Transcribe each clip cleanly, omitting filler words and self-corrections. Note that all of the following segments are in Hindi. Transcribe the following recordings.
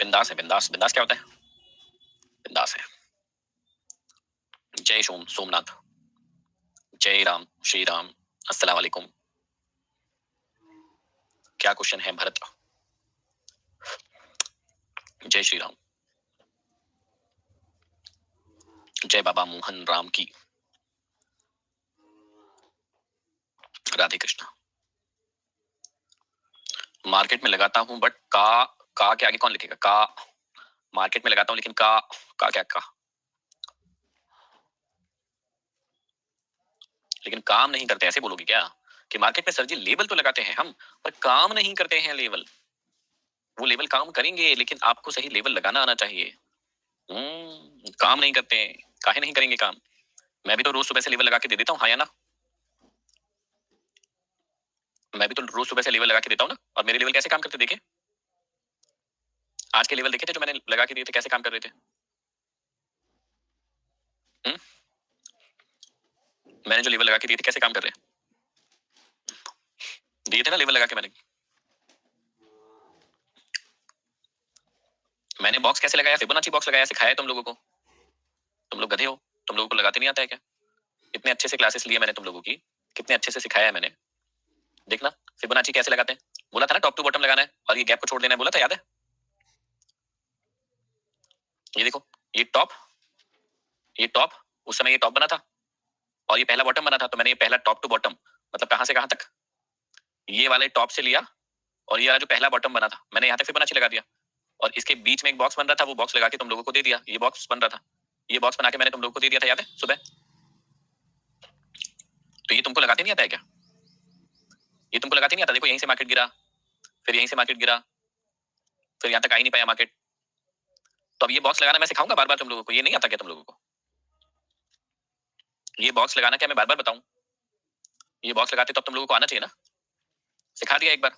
बिंदास है, बिंदास। बिंदास क्या होता है? बिंदास है। जय सोमनाथ, जय राम, श्री राम, अस्सलाम वालेकुम। क्या क्वेश्चन है भरत? जय श्री राम, जय बाबा मोहन राम की, राधे कृष्णा। मार्केट में लगाता हूं बट का के आगे कौन लिखेगा? का मार्केट में लगाता हूं लेकिन का क्या का, लेकिन काम नहीं करते, ऐसे बोलोगे क्या? कि मार्केट में सर जी लेबल तो लगाते हैं हम, पर काम नहीं करते हैं लेबल। वो लेबल काम करेंगे लेकिन आपको सही लेबल लगाना आना चाहिए। काम नहीं करते हैं, काहे नहीं करेंगे काम? मैं भी तो रोज सुबह से लेबल लगा के दे देता हूँ, हाँ या ना? मैं भी तो रोज सुबह से लेबल लगा के देता हूँ ना। और मेरे लेवल कैसे काम करते देखे? आज के लेवल देखे थे जो मैंने लगा के दिए थे, कैसे काम कर रहे थे? मैंने जो लेवल लगा के दिए थे कैसे काम कर रहे हैं? दिए थे ना लेवल लगा के मैंने बॉक्स कैसे लगाया? फिबोनाची बॉक्स लगाया, सिखाया है तुम लोगों को। तुम लोग गधे हो, तुम लोगों को लगाते नहीं आता है क्या? इतने अच्छे से क्लासेस लिए मैंने तुम लोगों की, कितने अच्छे से सिखाया है मैंने। देखना फिबोनाची कैसे लगाते हैं। बोला था ना टॉप टू बॉटम लगाना है और ये गैप को छोड़ देना है, बोला था, याद है? ये देखो, ये टॉप उस समय ये टॉप बना था और ये पहला बॉटम बना था, तो मैंने ये पहला टॉप टू बॉटम मतलब कहां से कहां तक, ये वाले टॉप से लिया और ये वाला जो पहला बॉटम बना था मैंने यहाँ तक फिबोनाची लगा दिया। और इसके बीच में एक बॉक्स बन रहा था, वो बॉक्स लगा के तुम लोगों को दे दिया। ये बॉक्स बन रहा था, ये बॉक्स बना के मैंने तुम लोगों को दे दिया था, याद है सुबह? तो ये तुमको लगाते नहीं आता है क्या? ये तुमको लगाते नहीं आता? देखो यहीं से मार्केट गिरा, फिर यहीं से मार्केट गिरा, फिर यहाँ तक आ ही नहीं पाया मार्केट। तो अब ये बॉक्स लगाना मैं सिखाऊंगा बार बार तुम लोगों को? ये नहीं आता क्या तुम लोगों को? ये बॉक्स लगाना क्या मैं बार बार बताऊं? ये बॉक्स लगाते तो अब तुम लोगों को आना चाहिए ना। सिखा दिया एक बार।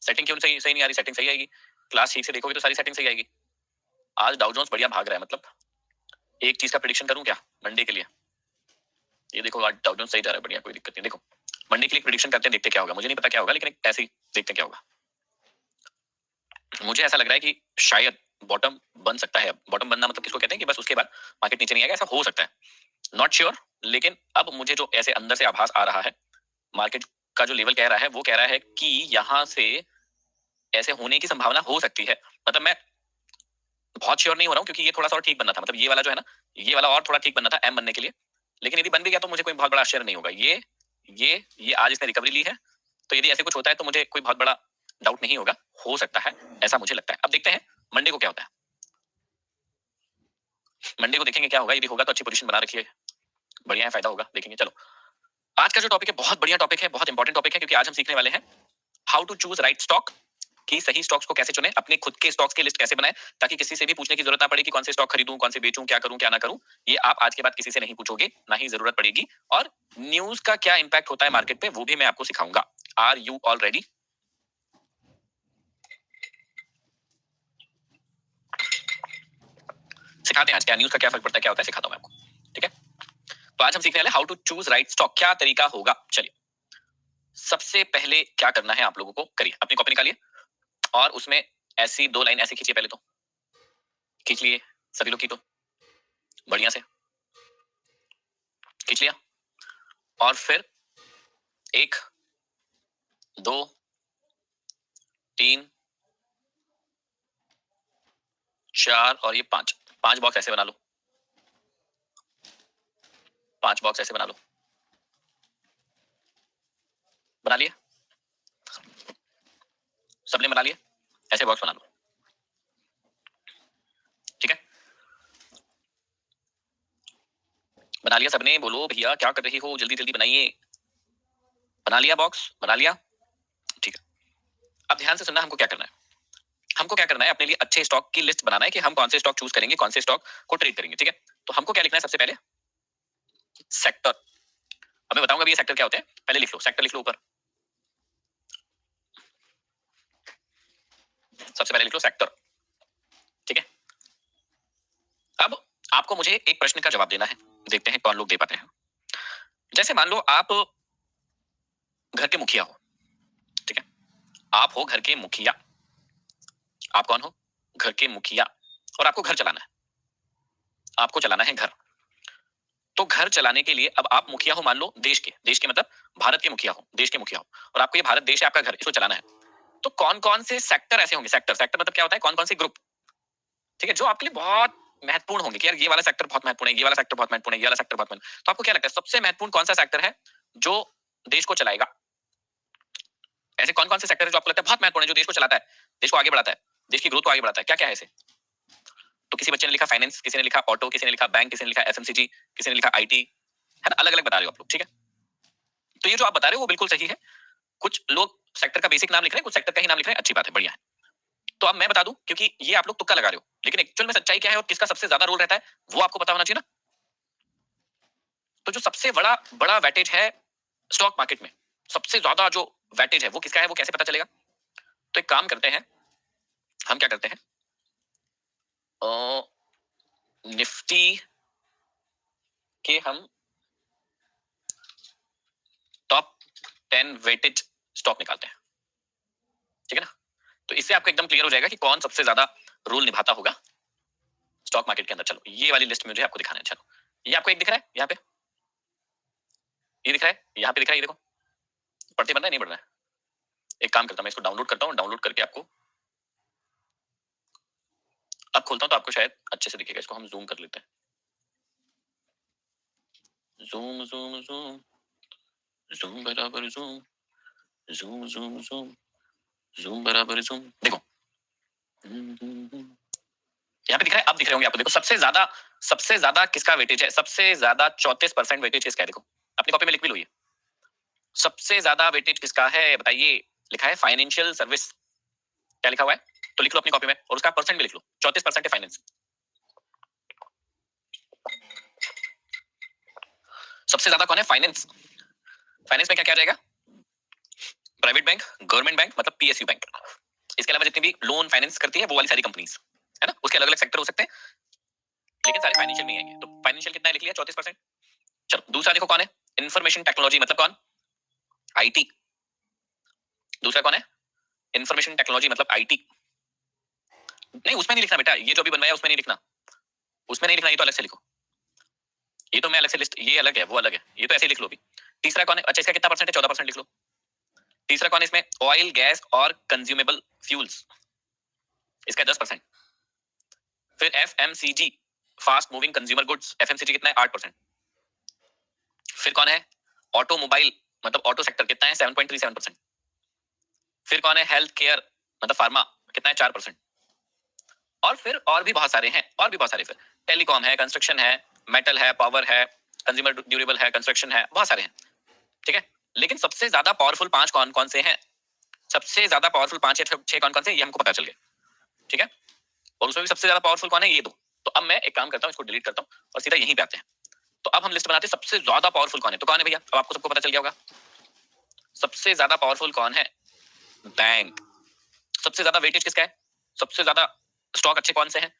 सेटिंग क्यों सही नहीं आ रही? सेटिंग सही आएगी, क्लास ठीक से देखोगे तो सारी सेटिंग सही आएगी। आज डाउ जोन्स बढ़िया भाग रहा है, मतलब एक चीज का प्रेडिक्शन करूं क्या मंडे के लिए? ये देखो आज डाउ जोन्स सही जा रहा है, बढ़िया, कोई दिक्कत नहीं। देखो मंडे के लिए प्रेडिक्शन करते हैं, देखते क्या होगा। मुझे नहीं पता क्या होगा, लेकिन ऐसे ही देखते क्या होगा। मुझे ऐसा लग रहा है कि शायद बॉटम बन सकता है। बॉटम बनना मतलब किसको कहते हैं? कि बस उसके बाद मार्केट नीचे नहीं आएगा, ऐसा हो सकता है, नॉट श्योर। लेकिन अब मुझे जो ऐसे अंदर से आभास आ रहा है, मार्केट का जो लेवल कह रहा है वो कह रहा है कि यहां से ऐसे होने की संभावना हो सकती है। मतलब मैं बहुत श्योर नहीं हो रहा हूँ, क्योंकि ये थोड़ा सा और ठीक बनना था, मतलब ये वाला जो है ना, ये वाला और थोड़ा ठीक बनना था एम बनने के लिए। लेकिन यदि बन भी गया तो मुझे कोई बहुत बड़ा आश्चर्य नहीं होगा। ये आज इसने रिकवरी ली है, तो यदि ऐसे कुछ होता है तो मुझे कोई बहुत बड़ा डाउट नहीं होगा, हो सकता है, ऐसा मुझे लगता है। अब देखते हैं मंडे को क्या होता है। मंडे को देखेंगे क्या होगा। यदि होगा तो अच्छी पोजीशन बना रखिए, बढ़िया है, फायदा होगा, देखेंगे। चलो आज का जो टॉपिक है बहुत बढ़िया टॉपिक है, बहुत इंपॉर्टेंट टॉपिक है, क्योंकि आज हम सीखने वाले हैं how to choose right stock, कि सही स्टॉक्स को कैसे चुने, अपने खुद के स्टॉक्स की लिस्ट कैसे बनाए, ताकि किसी से भी पूछने की जरूरत ना पड़े कि कौन से स्टॉक खरीदूं, कौन से बेचूं, क्या करूं क्या ना करूं। ये आप आज के बाद किसी से नहीं पूछोगे, ना ही जरूरत पड़ेगी। और न्यूज का क्या इंपैक्ट होता है मार्केट पे, वो भी मैं आपको सिखाऊंगा। Are you all ready? सिखाते हैं आज क्या न्यूज का क्या फर्क पड़ता है, क्या होता है, सिखाता हूं मैं आपको, ठीक है? तो आज हम सीखने वाले how to choose right stock, क्या तरीका होगा। चलिए सबसे पहले क्या करना है आप लोगों को, करिए अपनी कॉपी निकालिए और उसमें ऐसी दो लाइन ऐसे खींचिए। पहले तो खींच लिए, सभी लोग खींचो बढ़िया से, खींच लिया। और फिर एक, दो, तीन, चार और ये पांच, पांच बॉक्स ऐसे बना लो, पांच बॉक्स ऐसे बना लो। बना लिए? सबने बना लिए? ऐसे बॉक्स बना लो, ठीक है? बना लिया सबने? बोलो भैया क्या कर रही हो, जल्दी जल्दी बनाइए। बना लिया बॉक्स? बना लिया, ठीक है। अब ध्यान से सुनना, हमको क्या करना है। हमको क्या करना है, अपने लिए अच्छे स्टॉक की लिस्ट बनाना है कि हम कौन से स्टॉक चूज करेंगे, कौन से स्टॉक को ट्रेड करेंगे, ठीक है? तो हमको क्या लिखना है सबसे पहले? सेक्टर। अब मैं बताऊंगा भी ये सेक्टर क्या होते हैं, पहले लिख लो, सेक्टर लिख लो ऊपर, सबसे पहले लिख लो सेक्टर, ठीक है? अब आपको मुझे एक प्रश्न का जवाब देना है, देखते हैं कौन लोग दे पाते हैं। जैसे मान लो आप घर के मुखिया हो, ठीक है? आप हो घर के मुखिया। आप कौन हो? घर के मुखिया और आपको घर चलाना है, आपको चलाना है घर। तो घर चलाने के लिए अब आप मुखिया हो, मान लो देश के मतलब भारत के मुखिया हो, देश के मुखिया हो, और आपको ये भारत देश है, आपका घर, इसको चलाना है। तो कौन कौन से सेक्टर ऐसे होंगे, सेक्टर सेक्टर मतलब क्या होता है, कौन कौन से ग्रुप, ठीक है, जो आपके लिए बहुत महत्वपूर्ण होंगे कि यार ये वाला सेक्टर बहुत महत्वपूर्ण है, ये वाला सेक्टर बहुत महत्वपूर्ण है, ये वाला सेक्टर बहुत महत्वपूर्ण। तो आपको क्या लगता है सबसे महत्वपूर्ण कौन सा सेक्टर है जो देश को चलाएगा? ऐसे कौन कौन से सेक्टर है जो आपको लगता है बहुत महत्वपूर्ण है, जो देश को चलाता है, देश को आगे बढ़ाता है, देश की ग्रोथ को आगे बढ़ाता है? क्या क्या है ऐसे? तो किसी बच्चे ने लिखा फाइनेंस, किसी ने लिखा ऑटो, किसी ने लिखा बैंक, किसी ने लिखा एफएमसीजी, किसी ने लिखा आईटी, है ना, अलग अलग बता रहे हो आप लोग, ठीक है। तो ये जो आप बता रहे हो वो बिल्कुल सही है। कुछ लोग सेक्टर का बेसिक नाम लिख रहे हैं, कुछ सेक्टर का ही नाम लिख रहे हैं, अच्छी बात है, बढ़िया है। तो अब मैं बता दूं, क्योंकि ये आप लोग तुक्का लगा रहे हो, लेकिन एक्चुअल में सच्चाई क्या है और किसका सबसे ज्यादा रोल रहता है वो आपको पता होना चाहिए ना। तो जो सबसे बड़ा बड़ा वेटेज है स्टॉक मार्केट में, सबसे ज्यादा जो वेटेज है वो किसका है, वो कैसे पता चलेगा? तो एक काम करते हैं, हम क्या करते हैं, निफ्टी के हम टॉप 10 वेटेज स्टॉक निकालते हैं, ठीक है ना। तो इससे आपको एकदम क्लियर हो जाएगा कि कौन सबसे ज्यादा रोल निभाता होगा स्टॉक मार्केट के अंदर। चलो ये वाली लिस्ट मुझे आपको दिखाना है। चलो ये आपको एक दिख रहा है, यहाँ पे ये दिख रहा है, यहाँ पे दिख रहा है, ये देखो, पढ़ते बनना है नहीं पढ़ रहा है? एक काम करता हूँ, मैं इसको डाउनलोड करता हूँ, डाउनलोड करके आपको अब खोलता हूँ तो आपको शायद अच्छे से दिखेगा। इसको हम जूम कर लेते हैं, जूम जूम जूम, जूम बराबर zoom, zoom zoom zoom, zoom बराबर जूम। देखो यहाँ पे दिख रहा है, अब दिख रहे होंगे आपको। देखो सबसे ज्यादा किसका वेटेज है, सबसे ज्यादा 34% वेटेज किसका है? देखो अपनी कॉपी में लिख भी लो, ये सबसे ज्यादा वेटेज किसका है बताइए। लिखा है फाइनेंशियल सर्विस, क्या लिखा हुआ है? तो लिख लो अपनी कॉपी में और उसका परसेंट भी लिख लो, 34% है फाइनेंस। सबसे ज्यादा कौन है? फाइनेंस। फाइनेंस में क्या क्या रहेगा? प्राइवेट बैंक, गवर्नमेंट बैंक मतलब पीएसयू बैंक, इसके अलावा जितनी भी लोन फाइनेंस करती है वो वाली सारी कंपनीज, है ना। उसके अलग अलग सेक्टर हो सकते हैं, लेकिन सारे फाइनेंशियल में ही आएंगे। तो फाइनेंशियल कितना है लिख लिया, 34%। चलो दूसरा देखो कौन है, इंफॉर्मेशन टेक्नोलॉजी मतलब कौन? आईटी। दूसरा कौन है? इंफॉर्मेशन टेक्नोलॉजी मतलब आईटी। नहीं उसमें नहीं लिखना बेटा, ये जो भी बनवाया उसमें नहीं लिखना, उसमें नहीं लिखना, ये तो अलग से लिखो। ये तो मैं अलग से लिस्ट, ये अलग है वो अलग है, ये तो ऐसे ही लिख लो भी। तीसरा कौन है? अच्छा इसका कितना परसेंट है? 14% लिख लो। तीसरा कौन है इसमें? ऑयल गैस और कंज्यूमेबल फ्यूल्स, इसका 10%। फिर FMCG, fast moving consumer goods, FMCG कितना है? 8%। फिर कौन है? ऑटोमोबाइल मतलब ऑटो सेक्टर, कितना है? 7.37%। फिर कौन है? हेल्थ केयर मतलब फार्मा, कितना है? 4%। और फिर और भी बहुत सारे हैं, और भी बहुत सारे, फिर टेलीकॉम है, कंस्ट्रक्शन है, मेटल है, पावर है, कंज्यूमर ड्यूरेबल है, कंस्ट्रक्शन है, बहुत सारे हैं, ठीक है। लेकिन सबसे ज्यादा पावरफुल 5 कौन कौन से हैं? सबसे ज्यादा पावरफुल 5 या 6 कौन कौन से, ये हमको पता चल गया, ठीक है। और उसमें भी सबसे ज्यादा पावरफुल कौन है? ये दो। तो अब मैं एक काम करता हूँ, इसको डिलीट करता हूँ और सीधा यहीं पे आते हैं। तो अब हम लिस्ट बनाते हैं सबसे ज्यादा पावरफुल कौन है। तो कौन है भैया? अब आपको सबको पता चल गया होगा सबसे ज्यादा पावरफुल कौन है। बैंक। सबसे ज्यादा वेटेज किसका है? सबसे ज्यादा स्टॉक अच्छे कौन से हैं?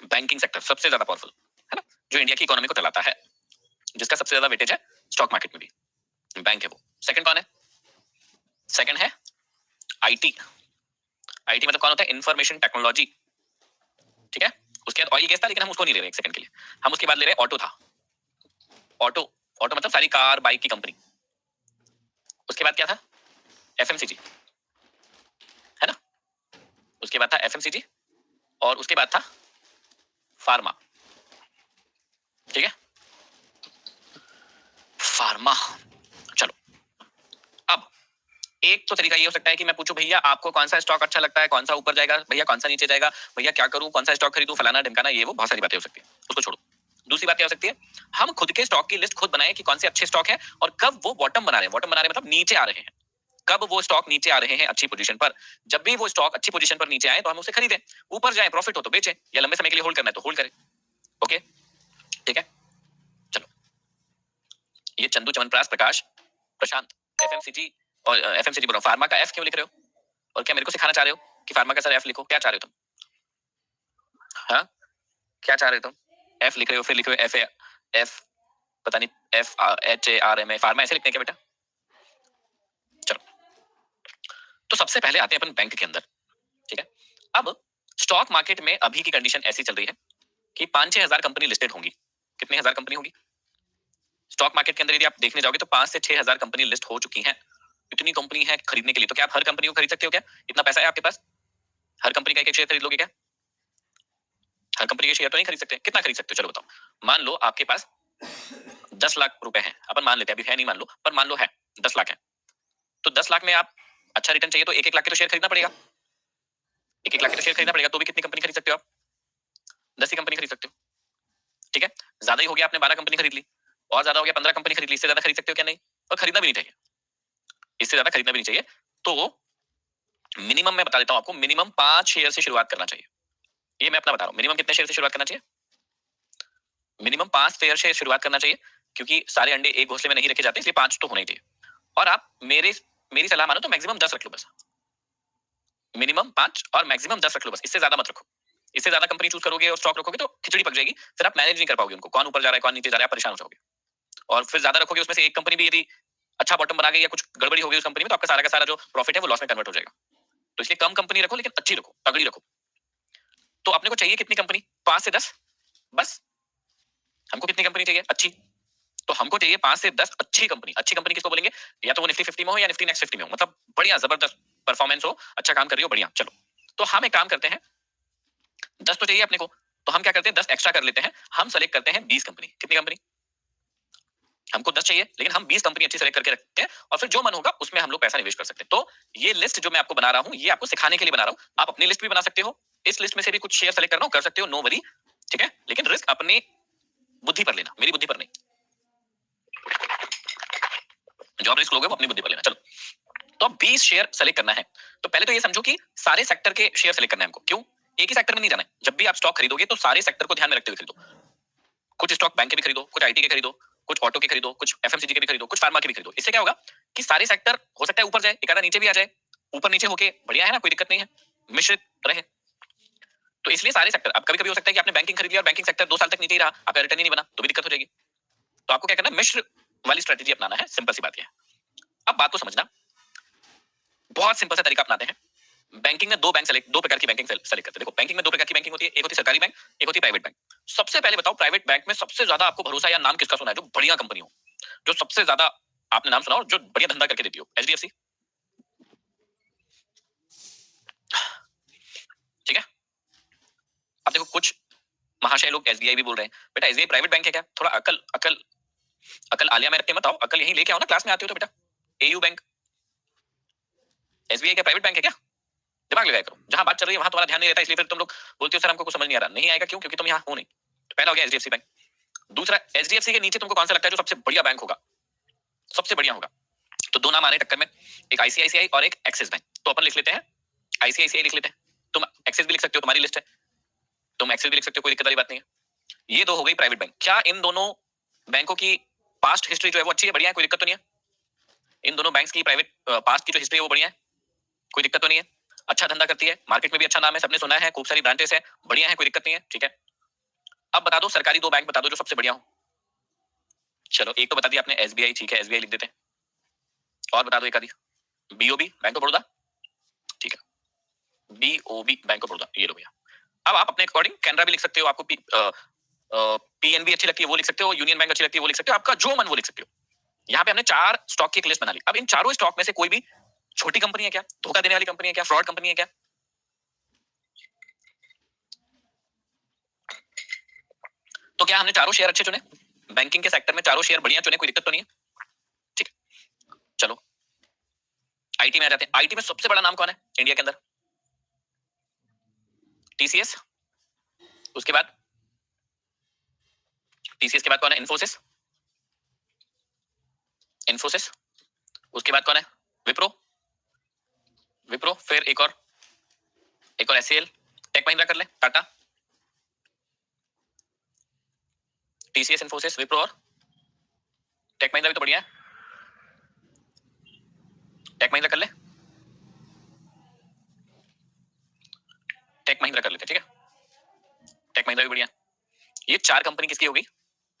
बैंकिंग सेक्टर सबसे ज्यादा पावरफुल, है ना, जो इंडिया की इकोनॉमी को चलाता है, जिसका सबसे ज्यादा वेटेज है स्टॉक मार्केट में भी, बैंक है वो। सेकंड कौन है? सेकंड है आईटी। आईटी मतलब कौन होता है? इंफॉर्मेशन टेक्नोलॉजी, ठीक है। उसके बाद ऑयल गैस था, लेकिन हम उसको नहीं ले रहे एक सेकंड के लिए, हम उसके बाद ले रहे ऑटो था। ऑटो, ऑटो मतलब सारी कार बाइक की कंपनी। उसके बाद क्या था? एफएमसीजी, है ना। उसके बाद था एफएमसीजी और उसके बाद था फार्मा, ठीक है, फार्मा। चलो अब एक तो तरीका ये हो सकता है कि मैं पूछूं भैया आपको कौन सा स्टॉक अच्छा लगता है, कौन सा ऊपर जाएगा भैया, कौन सा नीचे जाएगा भैया, क्या करूं, कौन सा स्टॉक खरीदूं, फलाना ढिमकाना, ये वो बहुत सारी बातें हो सकती है, उसको छोड़ो। दूसरी बात क्या हो सकती है, हम खुद के स्टॉक की लिस्ट खुद बनाए कि कौन से अच्छे स्टॉक हैं और कब वो बॉटम बना रहे हैं। बॉटम बना रहे हैं मतलब नीचे आ रहे हैं, कब वो स्टॉक नीचे आ रहे हैं अच्छी पोजीशन पर। जब भी वो स्टॉक अच्छी पोजीशन पर नीचे आए तो हम उसे खरीदें, ऊपर जाए प्रॉफिट हो तो बेचें, या लंबे समय के लिए होल्ड करना है तो होल्ड करें। ओके ठीक है। चलो ये चंदू, चमनप्रास, प्रकाश, प्रशांत, एफएमसीजी और एफएमसीजी बोल रहा हूं, फार्मा का एफ क्यों लिख रहे हो? और क्या मेरे को सिखाना चाह रहे हो कि फार्मा का सर एफ लिखो? क्या चाह रहे हो तुम? हाँ क्या चाह रहे हो तुम? एफ लिख रहे हो, फिर लिख रहे हो एफ ए, एफ पता नहीं, F H A R M A, pharma ऐसे लिखते हैं क्या बेटा? चलो तो सबसे पहले आते हैं अपन बैंक के अंदर, ठीक है। अब स्टॉक मार्केट में अभी की कंडीशन ऐसी चल रही है कि 5-6 हजार कंपनी लिस्टेड होंगी। कितने हजार कंपनी होगी स्टॉक मार्केट के अंदर? यदि आप देखने जाओगे तो 5 से 6 हजार कंपनी लिस्ट हो चुकी हैं। इतनी कंपनी है खरीदने के लिए, तो क्या आप हर कंपनी को खरीद सकते हो? क्या इतना पैसा है आपके पास? हर कंपनी का एक शेयर खरीद लोगे क्या? हर कंपनी के शेयर तो नहीं खरीद सकते। कितना खरीद सकते हो? चलो बताओ। मान लो आपके पास 10 लाख रुपए है, अपन मान लेते हैं, अभी है नहीं मान लो, पर मान लो है 10 लाख है, तो 10 लाख में आप अच्छा रिटर्न चाहिए तो 1-1 लाख के तो शेयर खरीदना पड़ेगा। 1-1 लाख के तो शेयर खरीदना पड़ेगा, तो भी कितनी कंपनी खरीद सकते हो आप? 10 ही कंपनी खरीद सकते हो। ठीक है, ज्यादा ही हो गया, आपने 12 कंपनी खरीद ली, और ज्यादा हो गया 15 कंपनी खरीद ली। इससे ज्यादा खरीद सकते हो क्या? नहीं, और खरीदना भी नहीं चाहिए, इससे ज्यादा खरीदना भी नहीं चाहिए। तो मिनिमम मैं बता देता हूं आपको, मिनिमम 5 शेयर से शुरुआत करना चाहिए। ये मैं अपना बता रहा हूं, मिनिमम कितने शेयर से शुरुआत करना चाहिए? मिनिमम 5 शेयर से शुरुआत करना चाहिए, क्योंकि सारे अंडे एक घोंसले में नहीं रखे जाते, इसलिए 5 तो होना ही चाहिए। और आप मेरी सलाह मानो तो मैक्सिमम 10 रख लो बस। मिनिमम 5 और मैक्सिमम 10 रख लो बस, इससे ज्यादा मत रखो। इससे ज्यादा कंपनी चूज करोगे और स्टॉक रखोगे तो खिचड़ी पक जाएगी, फिर आप मैनेज नहीं कर पाओगे उनको, कौन ऊपर जा रहा है कौन नीचे जा रहा है, आप परेशान हो जाओगे। और फिर ज्यादा रखोगे, उसमें से एक कंपनी भी यदि अच्छा बॉटम बना गई या कुछ गड़बड़ी हो गई उस कंपनी में, तो आपका सारा का सारा जो प्रॉफिट है वो लॉस में कन्वर्ट हो जाएगा। तो इसलिए कम कंपनी रखो, लेकिन अच्छी रखो, तगड़ी रखो। तो अपने को चाहिए कितनी कंपनी? 5 से 10 बस। हमको कितनी कंपनी चाहिए? अच्छी। तो हमको चाहिए 5 से 10 अच्छी कंपनी। अच्छी कंपनी किसको बोलेंगे? या तो वो निफ्टी 50 में हो या निफ्टी नेक्स्ट 50 में हो, मतलब बढ़िया जबरदस्त परफॉर्मेंस हो, अच्छा काम कर रही हो, बढ़िया। चलो, तो हम एक काम करते हैं, 10 तो चाहिए अपने को, तो हम क्या करते हैं, 10 एक्स्ट्रा कर लेते हैं। हम सेलेक्ट करते हैं 20 कंपनी। कितनी कंपनी? हमको 10 चाहिए, लेकिन हम 20 कंपनी अच्छी सेलेक्ट करके रखते हैं, और फिर जो मन होगा उसमें हम लोग पैसा निवेश कर सकते हैं। तो ये लिस्ट जो मैं आपको बना रहा हूं, ये आपको सिखाने के लिए बना रहा हूं। आप अपनी लिस्ट भी बना सकते हो, इस लिस्ट में से भी कुछ शेयर सेलेक्ट करना हो कर सकते हो, नो वरी। ठीक है, लेकिन रिस्क अपनी बुद्धि पर लेना, मेरी बुद्धि पर नहीं। जो आप रिस्क लोगे वो अपनी बुद्धि पर लेना। चलो, तो अब 20 शेयर सेलेक्ट करना है। तो पहले तो ये समझो कि सारे सेक्टर के शेयर सेलेक्ट करना है हमको। क्यों? एक ही सेक्टर में नहीं जाना है। जब भी आप स्टॉक खरीदोगे तो सारे सेक्टर को ध्यान में रखते हुए खरीदो। कुछ स्टॉक बैंक के भी खरीदो, कुछ आईटी के खरीदो, कुछ ऑटो के खरीदो, कुछ एफएमसीजी के भी खरीदो, कुछ फार्मा के भी खरीदो। इससे क्या होगा कि सारे सेक्टर हो सकता है ऊपर जाए, एक आधा नीचे भी आ जाए, ऊपर नीचे होके बढ़िया है ना, कोई दिक्कत नहीं है, मिश्रित रहे। तो इसलिए सारे सेक्टर, अब कभी कभी हो सकता है कि आपने बैंकिंग खरीद लिया और बैंकिंग सेक्टर 2 साल तक नीचे ही रहा, आपका रिटर्न ही नहीं बना, तो भी दिक्कत हो जाएगी। तो आपको क्या करना है, मिश्र वाली स्ट्रेटेजी अपनाना है। सिंपल सी बात है। अब बात को समझना, बहुत सिंपल सा तरीका अपनाते हैं। बैंकिंग में दो प्रकार की बैंकिंग सेलेक्ट करते हैं। देखो, बैंकिंग में दो प्रकार की बैंकिंग होती है, एक होती है सरकारी बैंक, एक होती है प्राइवेट बैंक। सबसे पहले बताओ, प्राइवेट बैंक में सबसे ज्यादा आपको भरोसा या नाम किसका सुना है, जो बढ़िया कंपनी हो, जो सबसे ज्यादा आपने नाम सुना हो, जो बढ़िया धंधा करके देती हो? एचडीएफसी। ठीक है, अब देखो कुछ महाशय लोग एसबीआई भी बोल रहे हैं। बेटा एसबीआई प्राइवेट बैंक है क्या? थोड़ा अकल अकल अकल आलिया में रख के मत आओ, अकल यहीं लेके आओ ना, क्लास में आते हो तो। बेटा एयू बैंक, एसबीआई क्या प्राइवेट बैंक है क्या? दिमाग लगाया करो, जहां बात चल रही है वहां तुम्हारा ध्यान नहीं रहता, इसलिए फिर तुम लोग बोलते हो सर हमको कुछ समझ नहीं आ रहा। नहीं आएगा क्यों? क्योंकि तुम यहाँ हो नहीं। तो पहला हो गया एचडीएफसी बैंक। दूसरा, एचडीएफसी के नीचे तुमको कौन सा लगता है जो सबसे बढ़िया बैंक होगा, सबसे बढ़िया होगा? तो दो नाम आ रहे हैं टक्कर में, एक आईसीआईसीआई और एक एक्सिस बैंक। तो अपन लिख लेते हैं आईसीआईसीआई लिख लेते हैं। तुम एक्सिस भी लिख सकते हो, तुम्हारी लिस्ट है, तुम एक्सिस भी लिख सकते हो, कोई दिक्कत वाली बात नहीं है। ये दो हो गई प्राइवेट बैंक। क्या इन दोनों बैंकों की पास्ट हिस्ट्री जो है वो अच्छी है, बढ़िया है, कोई दिक्कत तो नहीं है? इन दोनों बैंक्स की प्राइवेट पास्ट की जो हिस्ट्री है वो बढ़िया है, कोई दिक्कत तो नहीं है? अच्छा धंधा करती है, मार्केट में भी अच्छा नाम है, सबने सुना है, खूब सारी ब्रांचेस है, बढ़िया है, कोई दिक्कत नहीं है। ठीक है, अब बता दो सरकारी दो बैंक बता दो जो सबसे बढ़िया हो। चलो, एक तो बता दिया आपने एसबीआई, ठीक है, एसबीआई लिख देते हैं। और बता दो एक आधी। BOB, bank of Baroda. ठीक है, बीओबी, बैंक ऑफ बड़ौदा, ये लो भैया। अब आप अपने अकॉर्डिंग कैनरा भी लिख सकते हो, आपको पीएनबी अच्छी लगती है वो लिख सकते हो, यूनियन बैंक अच्छी लगती है वो लिख सकते हो, आपका जो मन वो लिख सकते हो। यहाँ पे हमने 4 स्टॉक की एक लिस्ट बना ली। अब इन चारों स्टॉक में से कोई भी छोटी कंपनी है क्या, धोखा देने वाली कंपनी है क्या, फ्रॉड कंपनी है क्या? तो क्या हमने चारों शेयर अच्छे चुने? बैंकिंग के सेक्टर में चारों शेयर बढ़िया चुने, कोई दिक्कत तो नहीं है? ठीक, चलो आईटी में आ जाते हैं। आईटी में सबसे बड़ा नाम कौन है इंडिया के अंदर? टीसीएस। उसके बाद टीसीएस के बाद कौन है? इन्फोसिस। इन्फोसिस। उसके बाद कौन है? विप्रो। विप्रो, फिर एक और एचसीएल। टेक महिंद्रा कर ले, टाटा। टीसीएस, इन्फोसिस, विप्रो और टेक महिंद्रा भी तो बढ़िया है। टेक महिंद्रा कर ले, टेक महिंद्रा कर लेते, ठीक है, टेक महिंद्रा भी बढ़िया। ये 4 कंपनी किसकी होगी?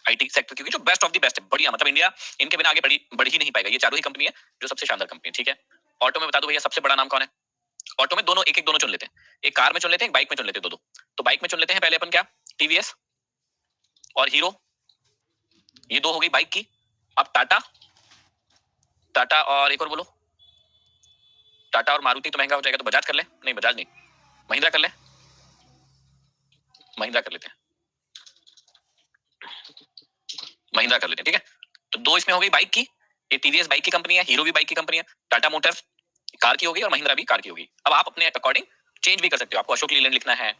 आईटी सेक्टर की, जो बेस्ट ऑफ द बेस्ट है, बढ़िया, मतलब इंडिया इनके बिना आगे बढ़ ही नहीं पाएगा। ये चारों ही कंपनी है जो सबसे शानदार कंपनी है। ठीक है, ऑटो में बता दो भैया सबसे बड़ा नाम कौन है? ऑटो में दोनों एक एक दोनों चुन लेते हैं, एक कार में चुन लेते हैं, एक बाइक में चुन लेते हैं, दो दो। तो बाइक में चुन लेते हैं पहले अपन क्या, टीवीएस और हीरो, ये दो हो गई बाइक की। अब टाटा, टाटा और एक और बोलो, टाटा और मारुति तो महंगा हो जाएगा, तो बजाज कर ले, नहीं बजाज नहीं, महिंद्रा कर ले, महिंद्रा कर लेते हैं, महिंद्रा कर लेते हैं, ठीक है। तो दो इसमें हो गई बाइक की, ये टीवीएस बाइक की कंपनी है, हीरो भी बाइक की कंपनी है, टाटा मोटर्स कार की होगी और महिंद्रा भी कार की होगी। अब आप अपने अकॉर्डिंग चेंज भी कर सकते हो, आपको अशोक लीलैंड लिखना है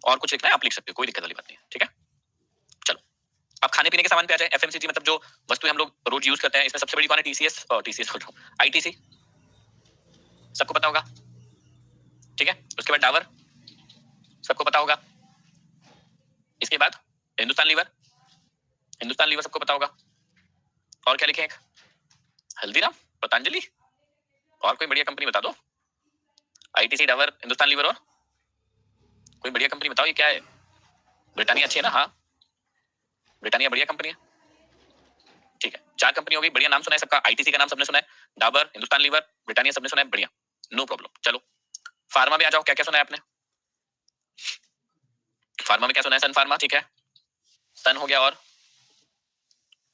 और कुछ लिखना है आप लिख सकते हो, कोई दिक्कत वाली बात नहीं है, ठीक है। चलो अब खाने पीने के सामान पे आ जाए, एफएमसीजी मतलब जो वस्तुएं हम लोग रोज यूज करते हैं, इसमें सबसे बड़ी कौन है, टीसीएस, और टीसीएस बोल रहा हूं, आईटीसी, सबको पता होगा, ठीक है। उसके बाद डाबर, सबको पता होगा। इसके बाद हिंदुस्तान लीवर, हिंदुस्तान लीवर सबको पता होगा। और क्या लिखे, हल्दीराम, पतंजलि, और कोई बढ़िया कंपनी बता दो। आईटीसी, डाबर, हिंदुस्तान लीवर और कोई बढ़िया कंपनी बताओ, ये क्या है। ब्रिटानिया अच्छी है ना, हाँ ब्रिटानिया बढ़िया कंपनी है, ठीक है। चार कंपनी हो गई, बढ़िया नाम सुना है सबका, आईटीसी का नाम सबने सुना है, डाबर, हिंदुस्तान लीवर, ब्रिटानिया सबने सुना है, बढ़िया, नो प्रॉब्लम। चलो फार्मा में आ जाओ, क्या क्या सुना है आपने। फार्मा में क्या सुना है, सन फार्मा, ठीक है, सन हो गया, और